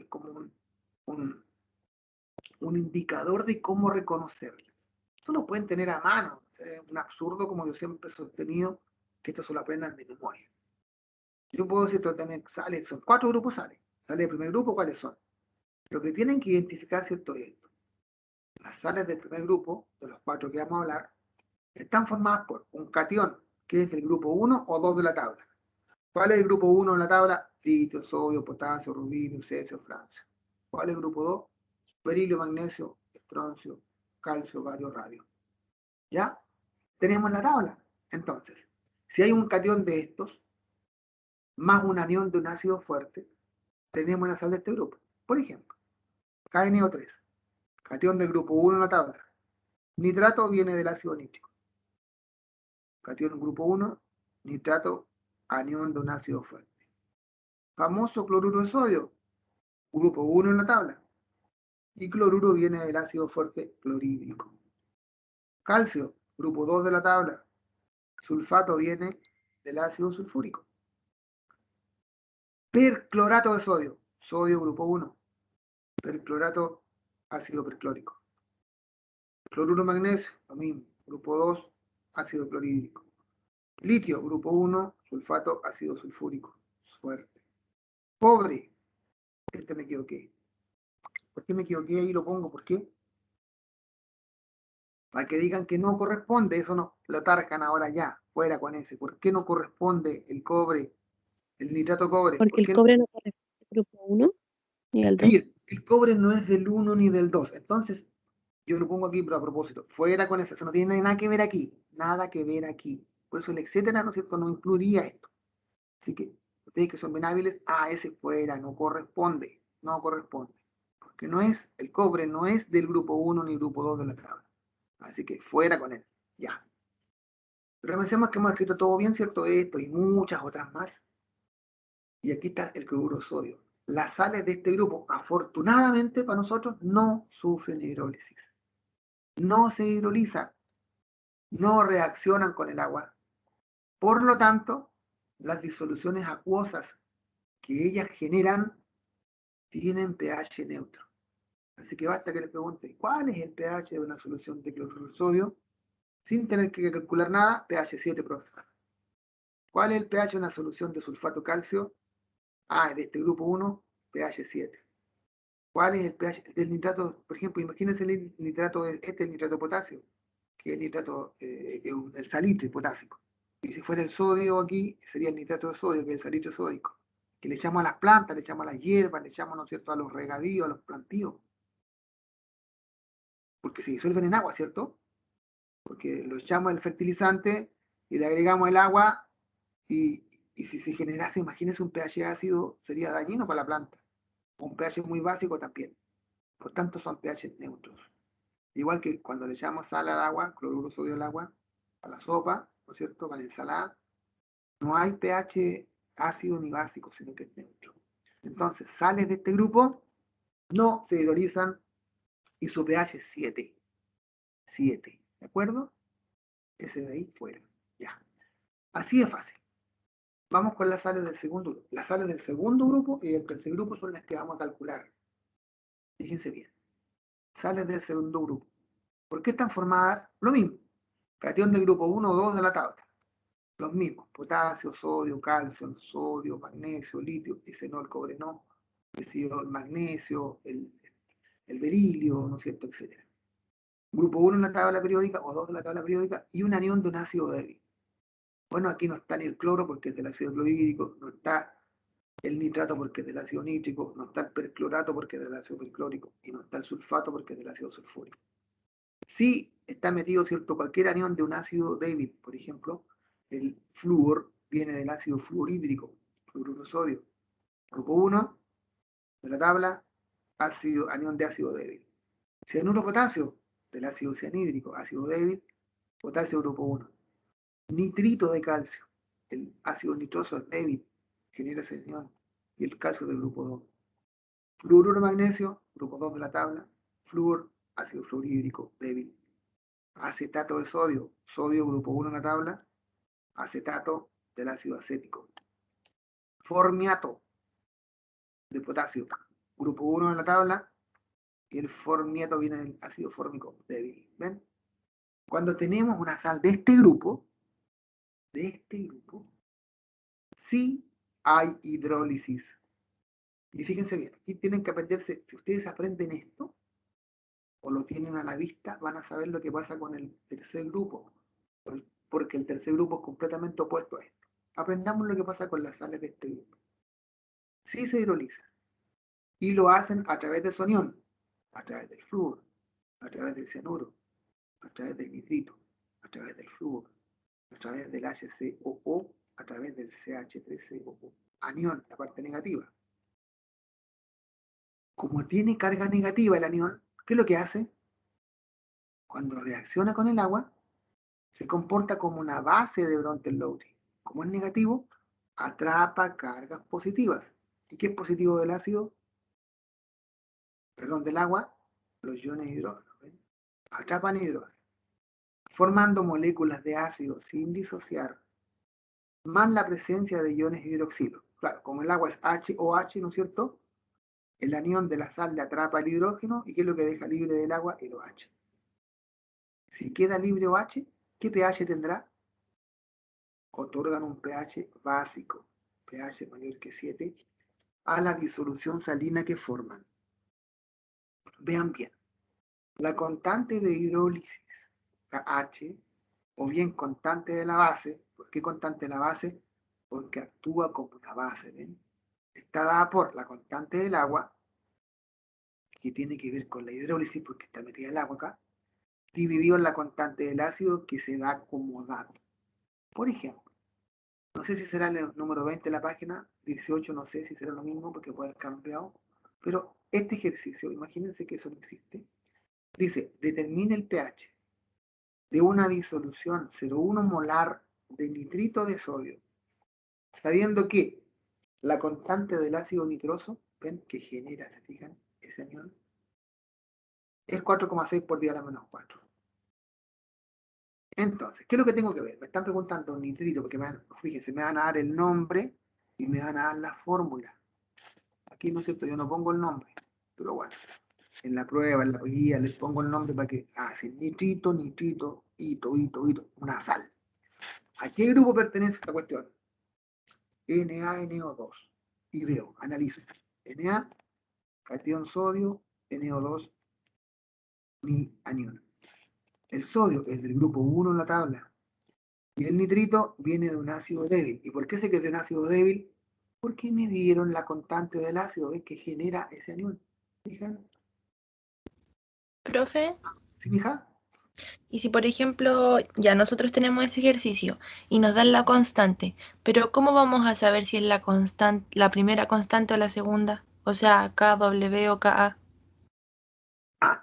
[SPEAKER 1] un indicador de cómo reconocerlas. Esto lo pueden tener a mano. Es un absurdo, como yo siempre he sostenido, que esto se lo aprendan de memoria. Yo puedo decir también sales, son 4 grupos sales. Sales del primer grupo, ¿cuáles son? Lo que tienen que identificar, ¿cierto?, es esto. Las sales del primer grupo, de los 4 que vamos a hablar, están formadas por un catión, que es el grupo 1 o 2 de la tabla. ¿Cuál es el grupo 1 en la tabla? Litio, sodio, potasio, rubidio, cesio, francio. ¿Cuál es el grupo 2? Berilio, magnesio, estroncio, calcio, bario, radio. ¿Ya? tenemos la tabla. Entonces, si hay un catión de estos, más un anión de un ácido fuerte, tenemos la sal de este grupo. Por ejemplo, KNO3, catión del grupo 1 en la tabla. Nitrato viene del ácido nítrico. Catión grupo 1, nitrato, anión de un ácido fuerte. Famoso cloruro de sodio, grupo 1 en la tabla. Y cloruro viene del ácido fuerte clorhídrico. Calcio, grupo 2 de la tabla. Sulfato viene del ácido sulfúrico. Perclorato de sodio, sodio grupo 1. Perclorato, ácido perclórico. Cloruro magnesio, lo mismo, grupo 2, ácido clorhídrico. Litio, grupo 1, sulfato, ácido sulfúrico. Suerte. Cobre, este me equivoqué. ¿Por qué me equivoqué? Ahí lo pongo, ¿por qué? Para que digan que no corresponde, eso no, lo tarjan ahora ya, fuera con ese. ¿Por qué no corresponde el cobre, el nitrato cobre?
[SPEAKER 2] Porque
[SPEAKER 1] ¿Por
[SPEAKER 2] el
[SPEAKER 1] qué?
[SPEAKER 2] cobre no corresponde al grupo 1 ni al 2.
[SPEAKER 1] Sí, el cobre no es del 1 ni del 2. Entonces, yo lo pongo aquí, pero a propósito, fuera con eso no tiene nada que ver aquí, nada que ver aquí. Por eso el etcétera, ¿no es cierto?, no incluiría esto. Así que, ustedes que son bien hábiles, ese fuera, no corresponde, no corresponde. Porque no es, el cobre no es del grupo 1 ni grupo 2 de la tabla. Así que fuera con él, ya. Pero pensemos que hemos escrito todo bien, ¿cierto? Esto y muchas otras más. Y aquí está el cloruro sodio. Las sales de este grupo, afortunadamente para nosotros, no sufren hidrólisis. No se hidrolizan, no reaccionan con el agua. Por lo tanto, las disoluciones acuosas que ellas generan tienen pH neutro. Así que basta que les pregunte, ¿cuál es el pH de una solución de cloruro de sodio? Sin tener que calcular nada, pH 7, profe. ¿Cuál es el pH de una solución de sulfato calcio? De este grupo 1, pH 7. ¿Cuál es el pH del nitrato? Por ejemplo, imagínense el nitrato, este es el nitrato de potasio, que es el nitrato, el salitre potásico. Y si fuera el sodio aquí, sería el nitrato de sodio, que es el salitre sódico. Que le echamos a las plantas, le echamos a las hierbas, le echamos, ¿no es cierto?, a los regadíos, a los plantíos. Porque se disuelven en agua, ¿cierto? Porque lo echamos el fertilizante y le agregamos el agua y si se generase, imagínense un pH ácido, sería dañino para la planta. Un pH muy básico también. Por tanto, son pH neutros. Igual que cuando le echamos sal al agua, cloruro sodio al agua, a la sopa, ¿no es cierto?, para la ensalada, no hay pH ácido ni básico, sino que es neutro. Entonces, sales de este grupo no se hidrolizan y su pH es 7. 7, ¿de acuerdo? Ese de ahí fuera. Ya. Así de fácil. Vamos con las sales del segundo grupo. Las sales del segundo grupo y del tercer grupo son las que vamos a calcular. Fíjense bien. Sales del segundo grupo. ¿Por qué están formadas? Lo mismo. Catión del grupo 1 o 2 de la tabla. Los mismos. Potasio, sodio, calcio, sodio, magnesio, litio, ese no, el cobre no. El magnesio, el berilio, ¿no es cierto?, etcétera. Grupo 1 en la tabla periódica o 2 de la tabla periódica y un anión de un ácido débil. Bueno, aquí no está ni el cloro porque es del ácido clorhídrico, no está el nitrato porque es del ácido nítrico, no está el perclorato porque es del ácido perclórico y no está el sulfato porque es del ácido sulfúrico. Sí está metido, ¿cierto?, cualquier anión de un ácido débil, por ejemplo, el flúor viene del ácido fluorhídrico, fluoruro de sodio. Grupo 1 de la tabla, anión de ácido débil. Cianuro potasio, del ácido cianhídrico, ácido débil, potasio grupo 1. Nitrito de calcio, el ácido nitroso es débil, genera ese anión, y el calcio del grupo 2. Fluoruro de magnesio, grupo 2 de la tabla, flúor, ácido fluorhídrico, débil. Acetato de sodio, sodio grupo 1 en la tabla, acetato del ácido acético. Formiato de potasio, grupo 1 en la tabla, y el formiato viene del ácido fórmico débil. ¿Ven? Cuando tenemos una sal de este grupo, sí hay hidrólisis. Y fíjense bien, aquí tienen que aprenderse, si ustedes aprenden esto, o lo tienen a la vista, van a saber lo que pasa con el tercer grupo, porque el tercer grupo es completamente opuesto a esto. Aprendamos lo que pasa con las sales de este grupo. Sí se hidrolizan, y lo hacen a través de su anión, a través del flúor, a través del cianuro, a través del nitrito, a través del flúor, a través del HCOO, a través del CH3COO. Anión, la parte negativa. Como tiene carga negativa el anión, ¿qué es lo que hace? Cuando reacciona con el agua, se comporta como una base de Bruntel-Lowry. Como es negativo, atrapa cargas positivas. ¿Y qué es positivo del ácido? Perdón, del agua, los iones de hidrógeno. ¿Ven? Atrapan hidrógeno, formando moléculas de ácido sin disociar, más la presencia de iones de hidroxilo. Claro, como el agua es HOH, ¿no es cierto? El anión de la sal le atrapa el hidrógeno, ¿y qué es lo que deja libre del agua? El OH. Si queda libre OH, ¿qué pH tendrá? Otorgan un pH básico, pH mayor que 7, a la disolución salina que forman. Vean bien, la constante de hidrólisis, KH, o bien constante de la base. ¿Por qué constante de la base? Porque actúa como una base, ¿ven? Está dada por la constante del agua, que tiene que ver con la hidrólisis, porque está metida el agua acá, dividido en la constante del ácido, que se da como dato. Por ejemplo, no sé si será el número 20 de la página, 18, no sé si será lo mismo, porque puede haber cambiado, pero este ejercicio, imagínense que eso no existe, dice, determine el pH de una disolución 0,1 molar de nitrito de sodio, sabiendo que la constante del ácido nitroso, ven, que genera, ¿se fijan? Ese anión, es 4,6 por 10 a la menos 4. Entonces, ¿qué es lo que tengo que ver? Me están preguntando nitrito, porque fíjense, me van a dar el nombre y me van a dar la fórmula. Aquí, ¿no es cierto? Yo no pongo el nombre, pero bueno, en la prueba, en la guía, les pongo el nombre para que, sí, nitrito, hito, una sal. ¿A qué grupo pertenece esta cuestión? NaNO2. Y veo, analizo. Na, cation sodio, NO2, ni anión. El sodio es del grupo 1 en la tabla. Y el nitrito viene de un ácido débil. ¿Y por qué sé que es de un ácido débil? Porque me dieron la constante del ácido, ¿ves? Que genera ese anión. ¿Fijan?
[SPEAKER 4] Profe,
[SPEAKER 1] ¿Sí, hija?
[SPEAKER 4] y si por ejemplo ya nosotros tenemos ese ejercicio y nos dan la constante, pero ¿cómo vamos a saber si es la constante, la primera constante o la segunda? O sea, KW o KA.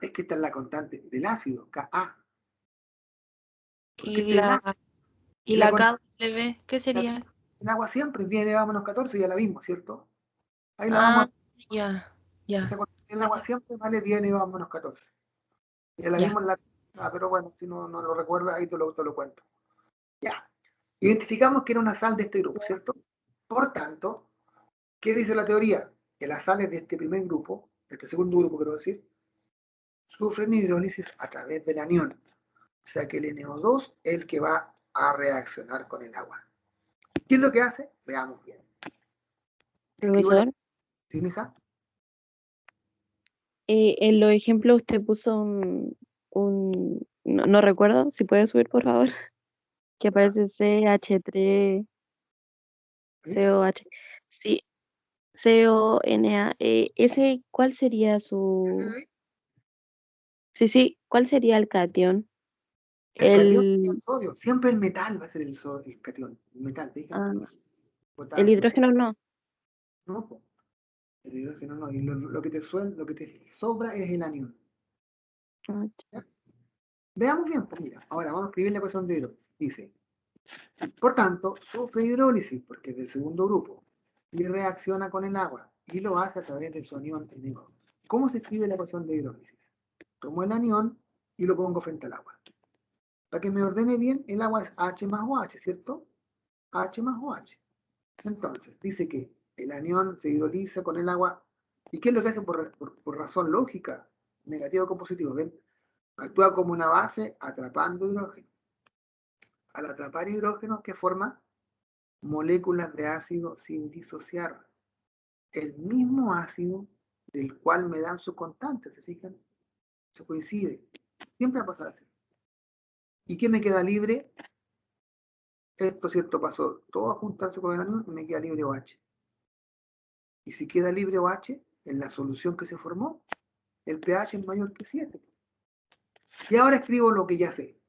[SPEAKER 1] Es que esta es la constante del ácido, Ka. Porque
[SPEAKER 4] Y
[SPEAKER 1] este es el
[SPEAKER 4] la,
[SPEAKER 1] ácido.
[SPEAKER 4] y
[SPEAKER 1] Y la
[SPEAKER 4] la
[SPEAKER 1] constante
[SPEAKER 4] KW, ¿qué sería?
[SPEAKER 1] del agua siempre tiene a menos 14, ya la vimos, ¿cierto? Ahí la vamos
[SPEAKER 4] Ah,
[SPEAKER 1] a...
[SPEAKER 4] ya,
[SPEAKER 1] Esa
[SPEAKER 4] ya,
[SPEAKER 1] constante del agua siempre vale 10 elevado a menos 14. Ya la
[SPEAKER 4] ya.
[SPEAKER 1] vimos en la... pero bueno, si no lo recuerdas, ahí te lo cuento. Ya. Identificamos que era una sal de este grupo, ¿cierto? Por tanto, ¿qué dice la teoría? Que las sales de este primer grupo, de este segundo grupo, quiero decir, sufren hidrólisis a través del anión. O sea que el NO2 es el que va a reaccionar con el agua. ¿Qué es lo que hace? Veamos bien. Escribo la...
[SPEAKER 2] Profesor,
[SPEAKER 1] ¿Sí, mija?
[SPEAKER 2] en los ejemplos usted puso no recuerdo, si puede subir por favor, que aparece CH3,
[SPEAKER 1] ¿Sí?
[SPEAKER 2] COH, sí, CONA, ese, ¿cuál sería su,
[SPEAKER 1] ¿Sí?
[SPEAKER 2] sí, sí, cuál sería el cation?
[SPEAKER 1] El catión y el
[SPEAKER 2] El,
[SPEAKER 1] sodio. Siempre el metal va a ser el sodio, el catión. El metal, fíjense.
[SPEAKER 2] ah, el
[SPEAKER 1] Potasio.
[SPEAKER 2] hidrógeno no.
[SPEAKER 1] No, po. El hidrógeno no. Y lo que lo que te sobra es el anión.
[SPEAKER 2] Ah,
[SPEAKER 1] ¿Ya? Veamos bien, pues mira. Ahora vamos a escribir la ecuación de hidrógeno. Dice, por tanto, sufre hidrólisis, porque es del segundo grupo, y reacciona con el agua, y lo hace a través de su anión NO. ¿Cómo se escribe la ecuación de hidrólisis? Tomo el anión y lo pongo frente al agua. Para que me ordene bien, el agua es H más OH, ¿cierto? H más OH. Entonces, dice que el anión se hidroliza con el agua. ¿Y qué es lo que hace por razón lógica? Negativo con positivo, ¿ven? Actúa como una base atrapando hidrógeno. Al atrapar hidrógeno, ¿qué forma? Moléculas de ácido sin disociar. El mismo ácido del cual me dan su constante, ¿se fijan? Se coincide. Siempre va a pasar así. ¿Y qué me queda libre? Esto, ¿cierto? Pasó todo a juntarse con el anión y me queda libre OH. Y si queda libre OH, en la solución que se formó, el pH es mayor que 7. Y ahora escribo lo que ya sé.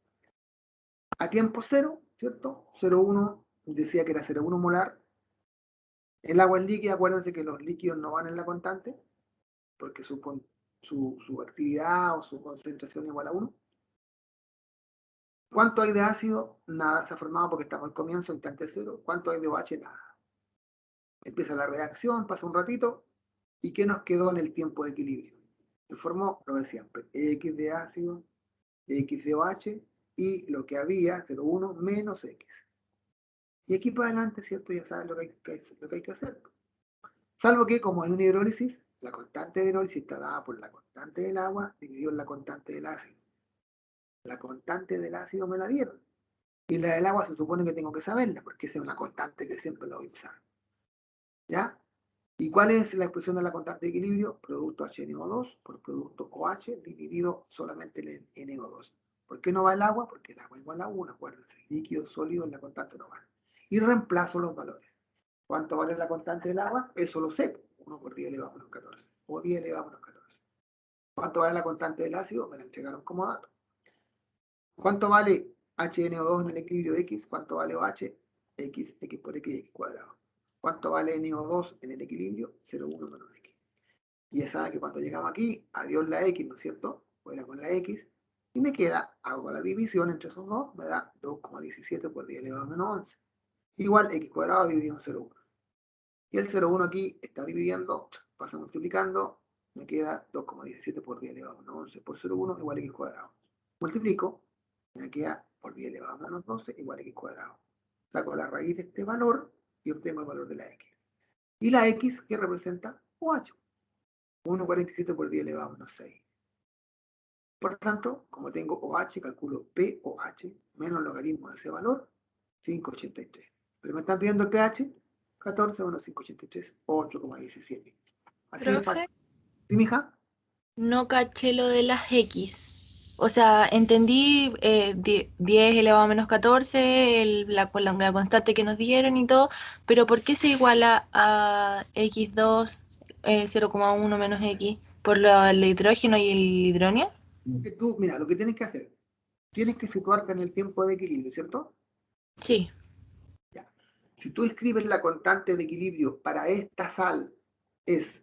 [SPEAKER 1] a tiempo cero, ¿cierto? 0,1, decía que era 0,1 molar. El agua es líquida, acuérdense que los líquidos no van en la constante, porque su actividad o su concentración es igual a 1. ¿Cuánto hay de ácido? Nada se ha formado porque estamos al comienzo, instante cero. ¿Cuánto hay de OH? Nada. Empieza la reacción, pasa un ratito, ¿y qué nos quedó en el tiempo de equilibrio? Se formó lo de siempre, X de ácido, X de OH, y lo que había, 0,1 menos X. Y aquí para adelante, ¿cierto? Ya saben lo que hay que hacer. Salvo que, como es una hidrólisis, la constante de hidrólisis está dada por la constante del agua dividido en la constante del ácido. La constante del ácido me la dieron. Y la del agua se supone que tengo que saberla, porque esa es una constante que siempre la voy a usar. ¿Ya? ¿Y cuál es la expresión de la constante de equilibrio? Producto HNO2 por producto OH dividido solamente en NO2. ¿Por qué no va el agua? Porque el agua es igual a 1, acuérdense. Líquido, sólido, en la constante no va. Y reemplazo los valores. ¿Cuánto vale la constante del agua? Eso lo sé. 1 por 10 elevado a menos 14. O 10 elevado a menos 14. ¿Cuánto vale la constante del ácido? Me la entregaron como dato. ¿Cuánto vale HNO2 en el equilibrio X? ¿Cuánto vale OH? X por X cuadrado. ¿Cuánto vale NO2 en el equilibrio? 0,1 menos X. Y ya saben que cuando llegamos aquí, adiós la X, ¿no es cierto? Fuera con la X. Y me queda, hago la división entre esos dos, me da 2,17 por 10 elevado a menos 11. Igual X cuadrado dividido en 0,1. Y el 0,1 aquí está dividiendo, pasa multiplicando, me queda 2,17 por 10 elevado a menos 11 por 0,1 igual a X cuadrado. Multiplico, me queda por 10 elevado a menos 12 igual a X cuadrado. Saco la raíz de este valor y obtengo el valor de la X. Y la X, ¿qué representa? OH. 1,47 por 10 elevado a menos 6. Por tanto, como tengo OH, calculo POH menos logaritmo de ese valor, 5,83. Pero me están pidiendo el pH, 14 menos 5,83, 8,17. Así de
[SPEAKER 4] Profe,
[SPEAKER 1] fácil. ¿Sí, mija?
[SPEAKER 4] no caché lo de las X. O sea, entendí 10 elevado a menos 14, la constante que nos dieron y todo, pero ¿por qué se iguala a X2 0,1 menos X? ¿Por el hidrógeno y el hidronio?
[SPEAKER 1] Que tú, mira, lo que tienes que hacer, tienes que situarte en el tiempo de equilibrio, ¿cierto?
[SPEAKER 4] Sí.
[SPEAKER 1] Ya. Si tú escribes la constante de equilibrio para esta sal, es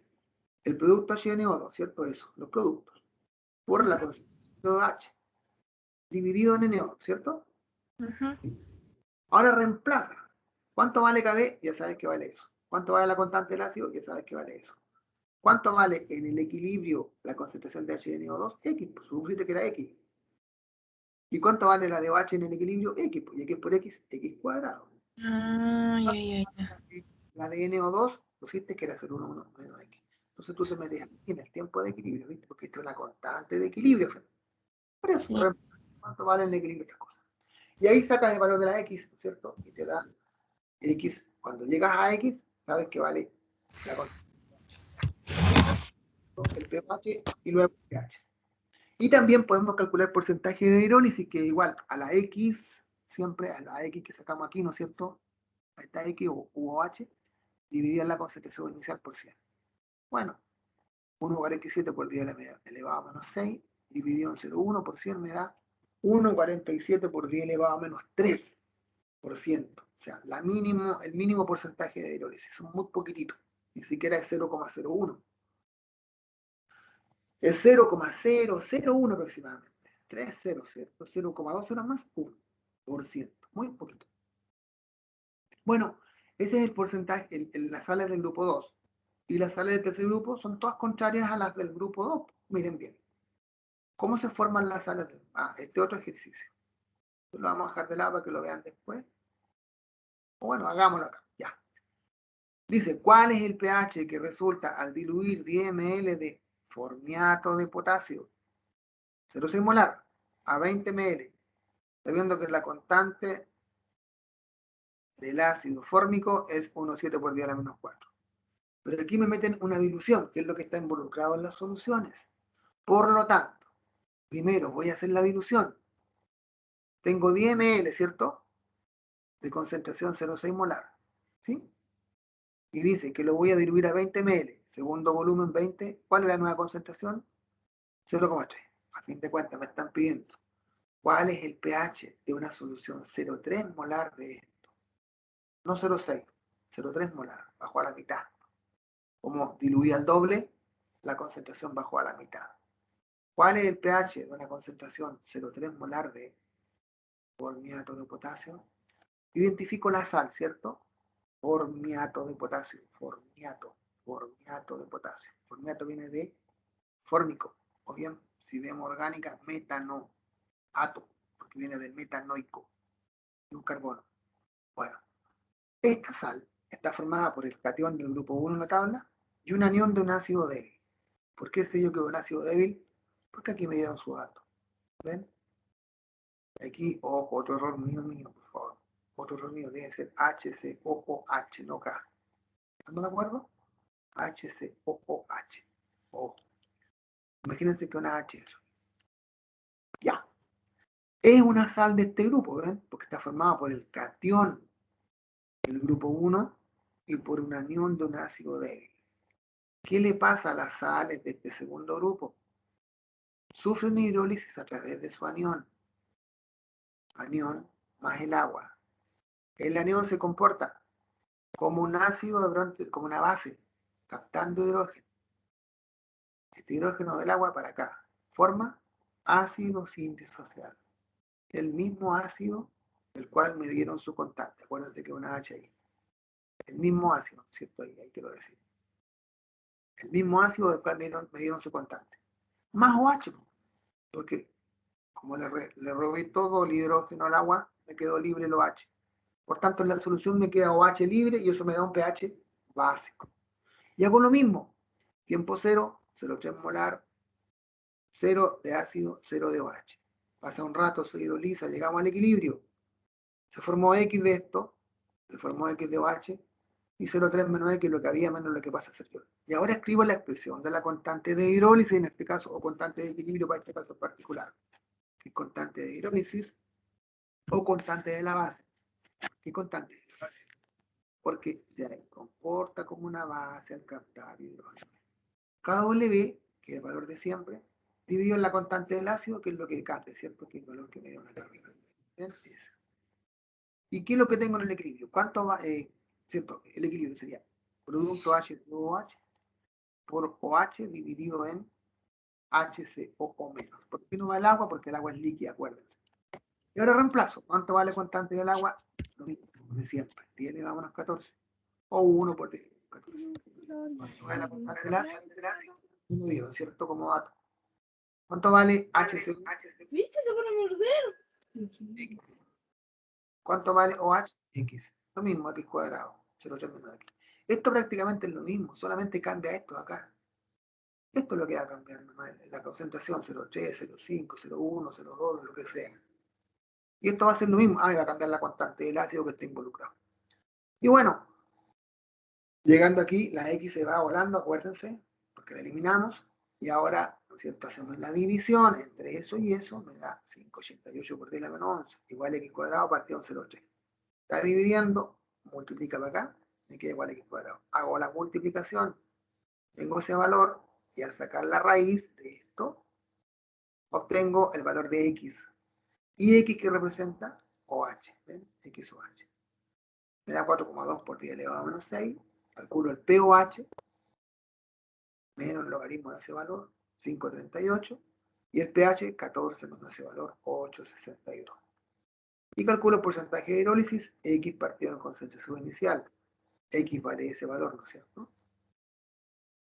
[SPEAKER 1] el producto HNO2, ¿cierto? Eso, los productos, por la concentración de OH, dividido en NO, ¿cierto?
[SPEAKER 4] Ujú.
[SPEAKER 1] Ahora reemplaza. ¿Cuánto vale KB? Ya sabes que vale eso. ¿Cuánto vale la constante del ácido? Ya sabes que vale eso. ¿Cuánto vale en el equilibrio la concentración de HNO2? X, pues supusiste que era X. ¿Y cuánto vale la de OH en el equilibrio? X, pues y X por X, X cuadrado.
[SPEAKER 4] Ah, ya.
[SPEAKER 1] La de NO2, pusiste que era 0,1 menos X. Entonces tú te metes aquí en el tiempo de equilibrio, ¿viste? Porque esto es una constante de equilibrio. Por eso,
[SPEAKER 4] Sí.
[SPEAKER 1] ¿cuánto vale el equilibrio de estas cosas? Y ahí sacas el valor de la X, ¿cierto? Y te da X. Cuando llegas a X, sabes que vale la constante, el pH y luego el pH. Y también podemos calcular el porcentaje de hidrólisis, que es igual a la X, siempre a la X que sacamos aquí, ¿no es cierto? A esta X u OH, dividida en la concentración inicial por 100. Bueno, 1,47 por 10 elevado a menos 6, dividido en 0,1 por 100 me da 1,47 por 10 elevado a menos 3%. O sea, el mínimo porcentaje de hidrólisis, es muy poquitito, ni siquiera es 0,01. Es 0,001 aproximadamente. 3,00, 0,2 horas más, 1%. Muy poquito. Bueno, ese es el porcentaje, las sales del grupo 2. Y las sales del tercer grupo son todas contrarias a las del grupo 2. Miren bien. ¿Cómo se forman las sales del... este otro ejercicio. Lo vamos a dejar de lado para que lo vean después. O bueno, hagámoslo acá. Ya. Dice, ¿cuál es el pH que resulta al diluir 10 ml de formiato de potasio 0,6 molar a 20 ml? Sabiendo que la constante del ácido fórmico es 1,7 por 10 a la menos 4. Pero aquí me meten una dilución, que es lo que está involucrado en las soluciones. Por lo tanto, primero voy a hacer la dilución. Tengo 10 ml, ¿cierto? De concentración 0,6 molar. ¿Sí? Y dice que lo voy a diluir a 20 ml. Segundo volumen 20. ¿Cuál es la nueva concentración? 0,3. A fin de cuentas me están pidiendo ¿Cuál es el pH de una solución 0,3 molar de esto? No 0,6, 0,3 molar, bajó a la mitad. Como diluía al doble, la concentración bajó a la mitad. ¿Cuál es el pH de una concentración 0,3 molar de formiato de potasio? Identifico la sal, ¿cierto? Formiato de potasio, formiato de potasio. Formiato viene de fórmico, o bien, si vemos orgánica, metanoato, porque viene del metanoico, de un carbono. Bueno, esta sal está formada por el catión del grupo 1 en la tabla y un anión de un ácido débil. ¿Por qué sé yo que es un ácido débil? Porque aquí me dieron su dato. ¿Ven? Aquí, ojo, otro error mío, por favor. Otro error mío debe ser HCOOH, no K. ¿Estamos de acuerdo? HCOOH. Ojo. Imagínense que una H es. Ya. Es una sal de este grupo, ¿ven? Porque está formada por el catión del grupo 1 y por un anión de un ácido débil. ¿Qué le pasa a las sales de este segundo grupo? Sufren hidrólisis a través de su anión. Anión más el agua. El anión se comporta como un ácido, como una base, captando hidrógeno. Este hidrógeno del agua para acá. Forma ácido sin disociar. El mismo ácido del cual me dieron su constante. Acuérdense que una H ahí. El mismo ácido, ¿cierto? Ahí quiero decir. El mismo ácido del cual me dieron su constante. Más OH, porque como le robé todo el hidrógeno al agua, me quedó libre el OH. Por tanto, en la solución me queda OH libre y eso me da un pH básico. Y hago lo mismo. Tiempo 0, 0,3 molar, 0 de ácido, 0 de OH. Pasa un rato, se hidroliza, llegamos al equilibrio. Se formó X de esto, se formó X de OH, y 0,3 menos X, lo que había menos lo que pasa a ser yo. Y ahora escribo la expresión de la constante de hidrólisis, en este caso, o constante de equilibrio para este caso particular. Que es constante de hidrólisis o constante de la base. ¿Qué constante de la base? Porque se comporta como una base al captar hidrógeno. KW, que es el valor de siempre, dividido en la constante del ácido, que es lo que cambia, ¿cierto? Que es el valor que me dio la tabla. ¿Y qué es lo que tengo en el equilibrio? ¿Cuánto va? ¿Cierto? El equilibrio sería producto H2OH por OH dividido en HCOO menos. ¿Por qué no va el agua? Porque el agua es líquida, acuérdense. Y ahora reemplazo. ¿Cuánto vale constante del agua? Lo mismo, de siempre. 10 elevado a menos 14. O 1 por 10. 14. ¿Cuánto vale la constante del ácido? No digo, ¿cierto? Como dato. ¿Cuánto vale HCO?
[SPEAKER 3] ¿Viste? Se van a morder.
[SPEAKER 1] ¿Cuánto vale OH? X. Lo mismo, X cuadrado. 0,3 menos X. Esto prácticamente es lo mismo, solamente cambia esto de acá. Esto es lo que va a cambiar nomás, la concentración 0,3, 0,5, 0,1, 0,2, lo que sea. Y esto va a ser lo mismo. Va a cambiar la constante del ácido que está involucrado. Y bueno, llegando aquí, la X se va volando, acuérdense, porque la eliminamos. Y ahora, ¿no es cierto?, hacemos la división entre eso y eso, me da 5,88 por 10 a la menos 11, igual a X cuadrado partido en 0,3. Está dividiendo, multiplica para acá, me queda igual a X cuadrado. Hago la multiplicación, tengo ese valor, y al sacar la raíz de esto, obtengo el valor de X. ¿Y X que representa? OH. ¿Ven? X OH. Me da 4,2 por 10 elevado a menos 6. Calculo el POH menos el logaritmo de ese valor, 5,38. Y el pH, 14 menos ese valor, 8,62. Y calculo el porcentaje de hidrólisis, X partido en concentración inicial. X vale ese valor, ¿no es cierto?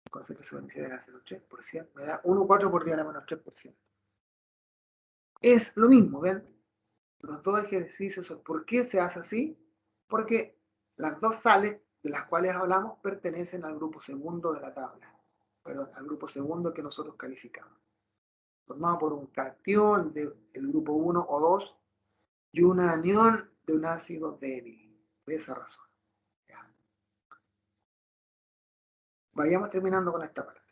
[SPEAKER 1] Concentración inicial era 0,3%. Me da 1,4 por 10 a la menos 3%. Es lo mismo, ¿ven? Los dos ejercicios, ¿por qué se hace así? Porque las dos sales de las cuales hablamos pertenecen al grupo segundo de la tabla, perdón, al grupo segundo que nosotros calificamos, formado por un catión del grupo 1 o 2 y una anión de un ácido débil, por esa razón. Ya. Vayamos terminando con esta parte.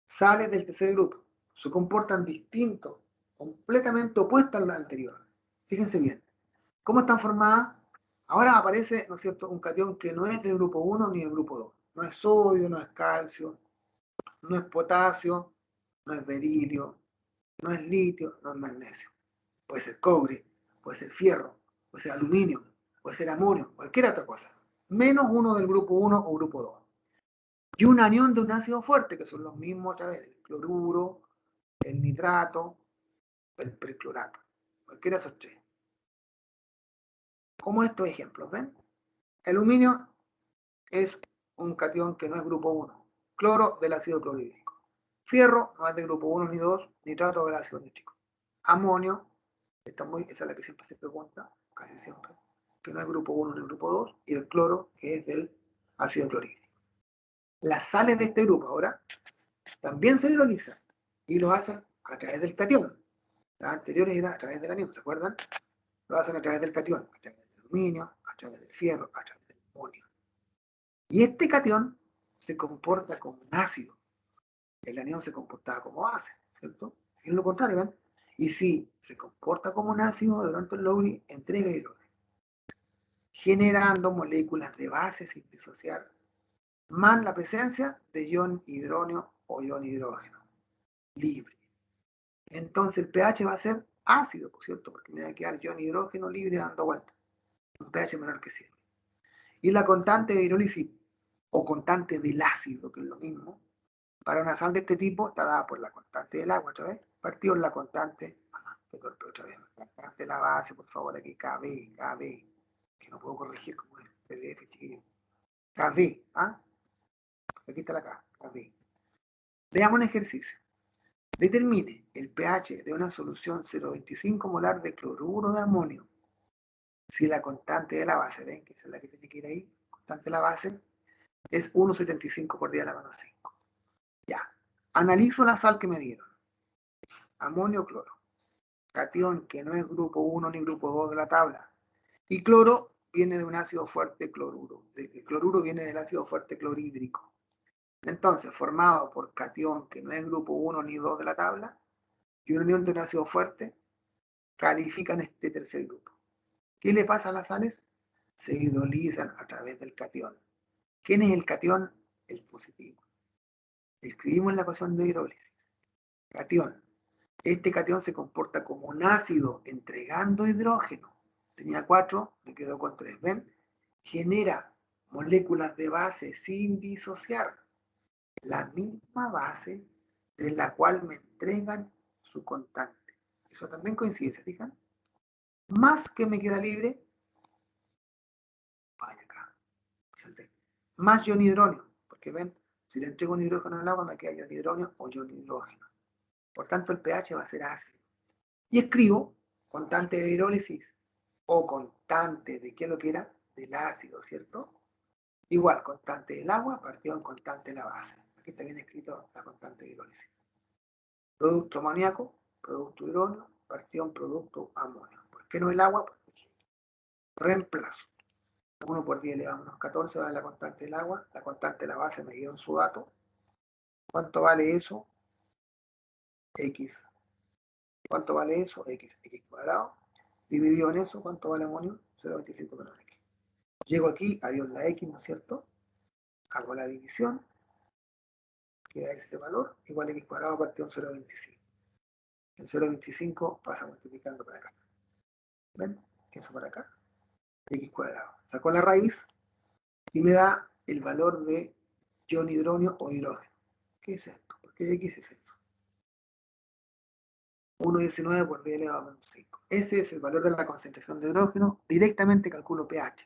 [SPEAKER 1] Sales del tercer grupo se comportan distintos, completamente opuestas a la anterior. Fíjense bien. ¿Cómo están formadas? Ahora aparece, ¿no es cierto?, un catión que no es del grupo 1 ni del grupo 2. No es sodio, no es calcio, no es potasio, no es berilio, no es litio, no es magnesio. puede ser cobre, puede ser fierro, puede ser aluminio, puede ser amonio, cualquier otra cosa. Menos uno del grupo 1 o grupo 2. Y un anión de un ácido fuerte, que son los mismos otra vez, el cloruro, el nitrato, el perclorato. Cualquiera de esos tres. Como estos ejemplos, ¿ven? El aluminio es un catión que no es grupo 1. Cloro del ácido clorhídrico. Fierro no es del grupo 1 ni 2, nitrato del ácido nítrico. Amonio, esa es la que siempre se pregunta, casi siempre, que no es grupo 1 ni grupo 2, y el cloro, que es del ácido clorhídrico. Las sales de este grupo ahora también se hidrolizan y lo hacen a través del catión. Las anteriores eran a través del anión, ¿se acuerdan? Lo hacen a través del catión, a través del aluminio, a través del fierro, a través del amonio. Y este catión se comporta como un ácido. El anión se comportaba como base, ¿cierto? Es lo contrario, ¿ven? Y si se comporta como un ácido, durante el Lowry entrega hidrógeno, generando moléculas de base sin disociar, más la presencia de ion hidrógeno o ion hidrógeno libre. Entonces el pH va a ser ácido, por cierto, porque me va a quedar ion hidrógeno libre dando vueltas. Un pH menor que 7. Y la constante de hidrólisis o constante del ácido, que es lo mismo, para una sal de este tipo está dada por la constante del agua, otra vez, partido en la constante, otra vez, la constante de la base, por favor, aquí KB, que no puedo corregir como el PDF, chiquillo. KB, ¿ah? Aquí está la K, KB. Veamos un ejercicio. Determine el pH de una solución 0,25 molar de cloruro de amonio. Si la constante de la base, ven que esa es la que tiene que ir ahí, constante de la base, es 1,75 por 10 a la menos 5. Ya. Analizo la sal que me dieron. Amonio, cloro. Catión que no es grupo 1 ni grupo 2 de la tabla. Y cloro viene de un ácido fuerte cloruro. El cloruro viene del ácido fuerte clorhídrico. Entonces, formado por catión que no es grupo 1 ni 2 de la tabla, y una unión de un ácido fuerte, califican este tercer grupo. ¿Qué le pasa a las sales? Se hidrolizan a través del catión. ¿Quién es el catión? El positivo. Escribimos la ecuación de hidrólisis. Catión. Este catión se comporta como un ácido entregando hidrógeno. Tenía 4, me quedó con 3. ¿Ven? Genera moléculas de base sin disociar. La misma base de la cual me entregan su constante. Eso también coincide, ¿se fijan? Más que me queda libre, vaya acá, más ion hidrógeno, porque ven, si le entrego un hidrógeno al agua me queda ion hidrógeno o ion hidrógeno. Por tanto, el pH va a ser ácido. Y escribo constante de hidrólisis o constante de qué lo que era, del ácido, ¿cierto? Igual, constante del agua partido en constante de la base. Aquí está bien escrito la constante de hidrólisis. Producto amoníaco, producto hidrógeno, partido en producto amonio. ¿Por qué no el agua? Porque reemplazo. 1 por 10 le damos unos 14, vale la constante del agua. La constante de la base me dio en su dato. ¿Cuánto vale eso? X. ¿Cuánto vale eso? X cuadrado. Dividido en eso, ¿cuánto vale amonio? 0,25 menos X. Llego aquí, adiós la X, ¿no es cierto? Hago la división. Queda ese valor, igual X cuadrado partido en 0,25. El 0,25 pasa multiplicando para acá. ¿Ven? Eso para acá. X cuadrado. Saco la raíz y me da el valor de ion hidrógeno o hidrógeno. ¿Qué es esto? Porque X es esto. 1,19 por 10 elevado a menos 5. Ese es el valor de la concentración de hidrógeno. Directamente calculo pH.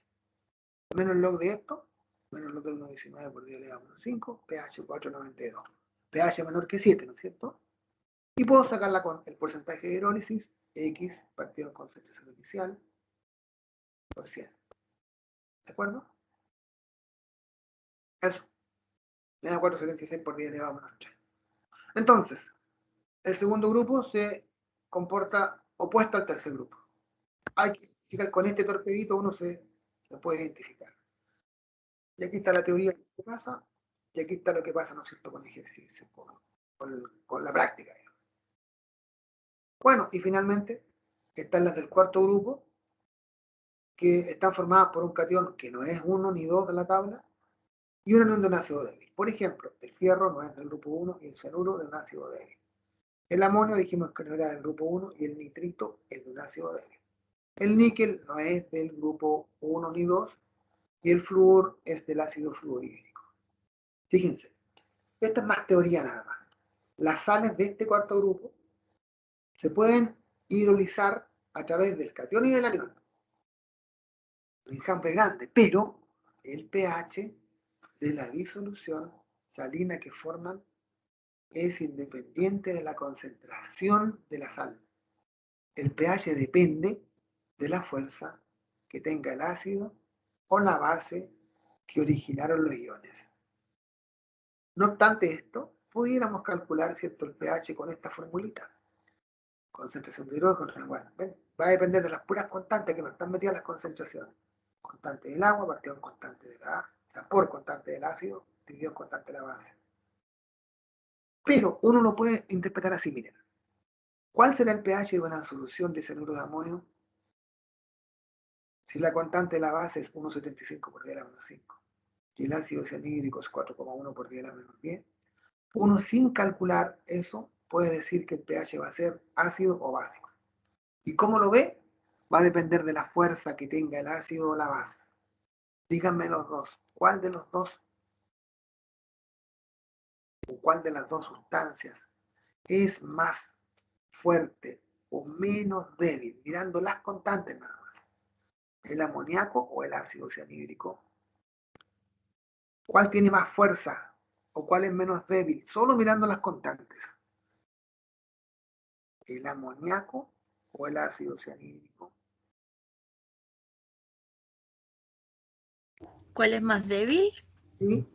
[SPEAKER 1] Menos log de esto, menos log de 1,19 por 10 elevado a menos 5, pH 4,92. pH menor que 7, ¿no es cierto? Y puedo sacar el porcentaje de hidrólisis, X partido en concentración inicial, por 100. ¿De acuerdo? Eso. Me da 4,76 por 10 elevado a menos 3. Entonces, el segundo grupo se comporta opuesto al tercer grupo. Hay que identificar con este torpedito, uno se puede identificar. Y aquí está la teoría de lo que pasa, y aquí está lo que pasa, ¿no es cierto?, con el ejercicio, con la práctica. Bueno, y finalmente están las del cuarto grupo, que están formadas por un catión que no es 1 ni 2 de la tabla, y una unión de un ácido débil. Por ejemplo, el fierro no es del grupo 1 y el cianuro de un ácido débil. El amonio dijimos que no era del grupo 1 y el nitrito es de un ácido débil. El níquel no es del grupo 1 ni 2 y el flúor es del ácido fluorhídrico. Fíjense, esta es más teoría nada más. Las sales de este cuarto grupo se pueden hidrolizar a través del catión y del anión. Un enjambre grande, pero el pH de la disolución salina que forman es independiente de la concentración de la sal. El pH depende de la fuerza que tenga el ácido o la base que originaron los iones. No obstante esto, pudiéramos calcular, ¿cierto?, el pH con esta formulita. Concentración de hidrógeno, bueno, ¿ven? Va a depender de las puras constantes que no están metidas las concentraciones. Constante del agua partido en constante del gas, o sea, por constante del ácido dividido en constante de la base. Pero uno lo puede interpretar así, miren. ¿Cuál será el pH de una solución de cianuro de amonio si la constante de la base es 1,75 por 10 a la menos 5 y el ácido cianhídrico es 4,1 por 10 a la menos 10? Uno sin calcular eso puede decir que el pH va a ser ácido o básico. ¿Y cómo lo ve? Va a depender de la fuerza que tenga el ácido o la base. Díganme los dos. ¿Cuál de los dos o cuál de las dos sustancias es más fuerte o menos débil? Mirando las constantes nada más. ¿El amoníaco o el ácido cianhídrico? ¿Cuál tiene más fuerza o cuál es menos débil? Solo mirando las constantes. ¿El amoníaco o el ácido cianhídrico?
[SPEAKER 4] ¿Cuál es más débil?
[SPEAKER 1] ¿Sí?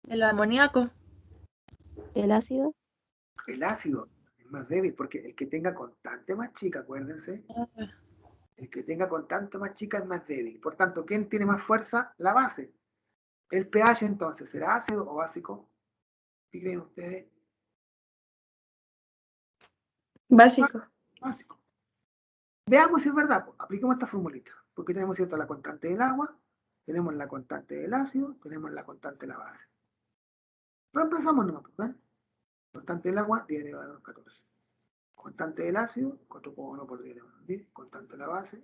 [SPEAKER 4] El amoníaco.
[SPEAKER 2] ¿El ácido?
[SPEAKER 1] El ácido es más débil porque el que tenga constante más chica, acuérdense, el que tenga constante más chica es más débil. Por tanto, ¿quién tiene más fuerza? La base. El pH entonces, ¿será ácido o básico? ¿Qué creen ustedes?
[SPEAKER 4] Básico.
[SPEAKER 1] Básico. Veamos si es verdad. Pues, apliquemos esta formulita. Porque tenemos, ¿cierto?, la constante del agua, tenemos la constante del ácido, tenemos la constante de la base. Reemplazamos nomás, ¿ven? Constante del agua, 10 elevado a menos 14. Constante del ácido, 4,1 por 10 elevado a menos 10. Constante de la base.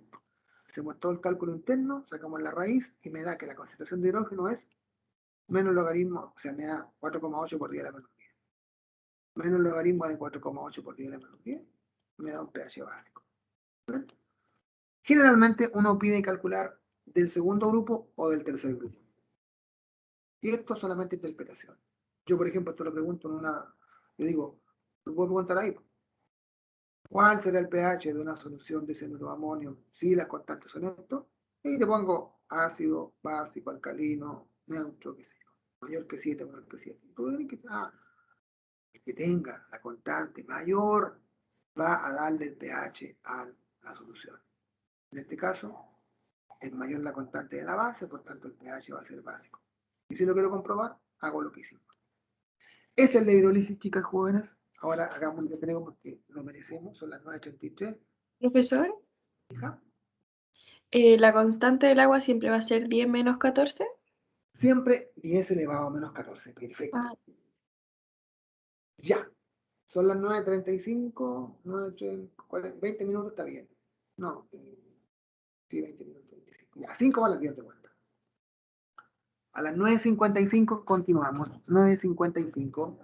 [SPEAKER 1] Hacemos todo el cálculo interno, sacamos la raíz y me da que la concentración de hidrógeno es menos logaritmo, o sea, me da 4,8 por 10 a la menos 10. Menos logaritmo de 4,8 por 10 a la menos 10 me da un pH básico. ¿Ven? Generalmente uno pide calcular del segundo grupo o del tercer grupo. Y esto es solamente interpretación. Yo, por ejemplo, esto lo pregunto en una, yo digo, lo puedo preguntar ahí. ¿Cuál será el pH de una solución de cianuro de amonio si las constantes son esto? Y te pongo ácido, básico, alcalino, neutro, qué sé yo, mayor que 7, menor que 7. Tú ves que el que tenga la constante mayor va a darle el pH a la solución. En este caso, es mayor la constante de la base, por tanto el pH va a ser básico. Y si lo quiero comprobar, hago lo que hicimos. Esa es la hidrólisis, chicas jóvenes. Ahora hagamos un recreo porque lo merecemos, son las 9:33.
[SPEAKER 6] Profesor,
[SPEAKER 1] Hija.
[SPEAKER 6] ¿la constante del agua siempre va a ser 10 menos 14?
[SPEAKER 1] Siempre 10 elevado a menos 14. Perfecto.
[SPEAKER 6] Ah,
[SPEAKER 1] Ya. Son las 9:35, 20 minutos está bien. No, sí, 20 minutos. 25. Ya, 5 más las 10 de vuelta. A las 9:55 continuamos. 9:55.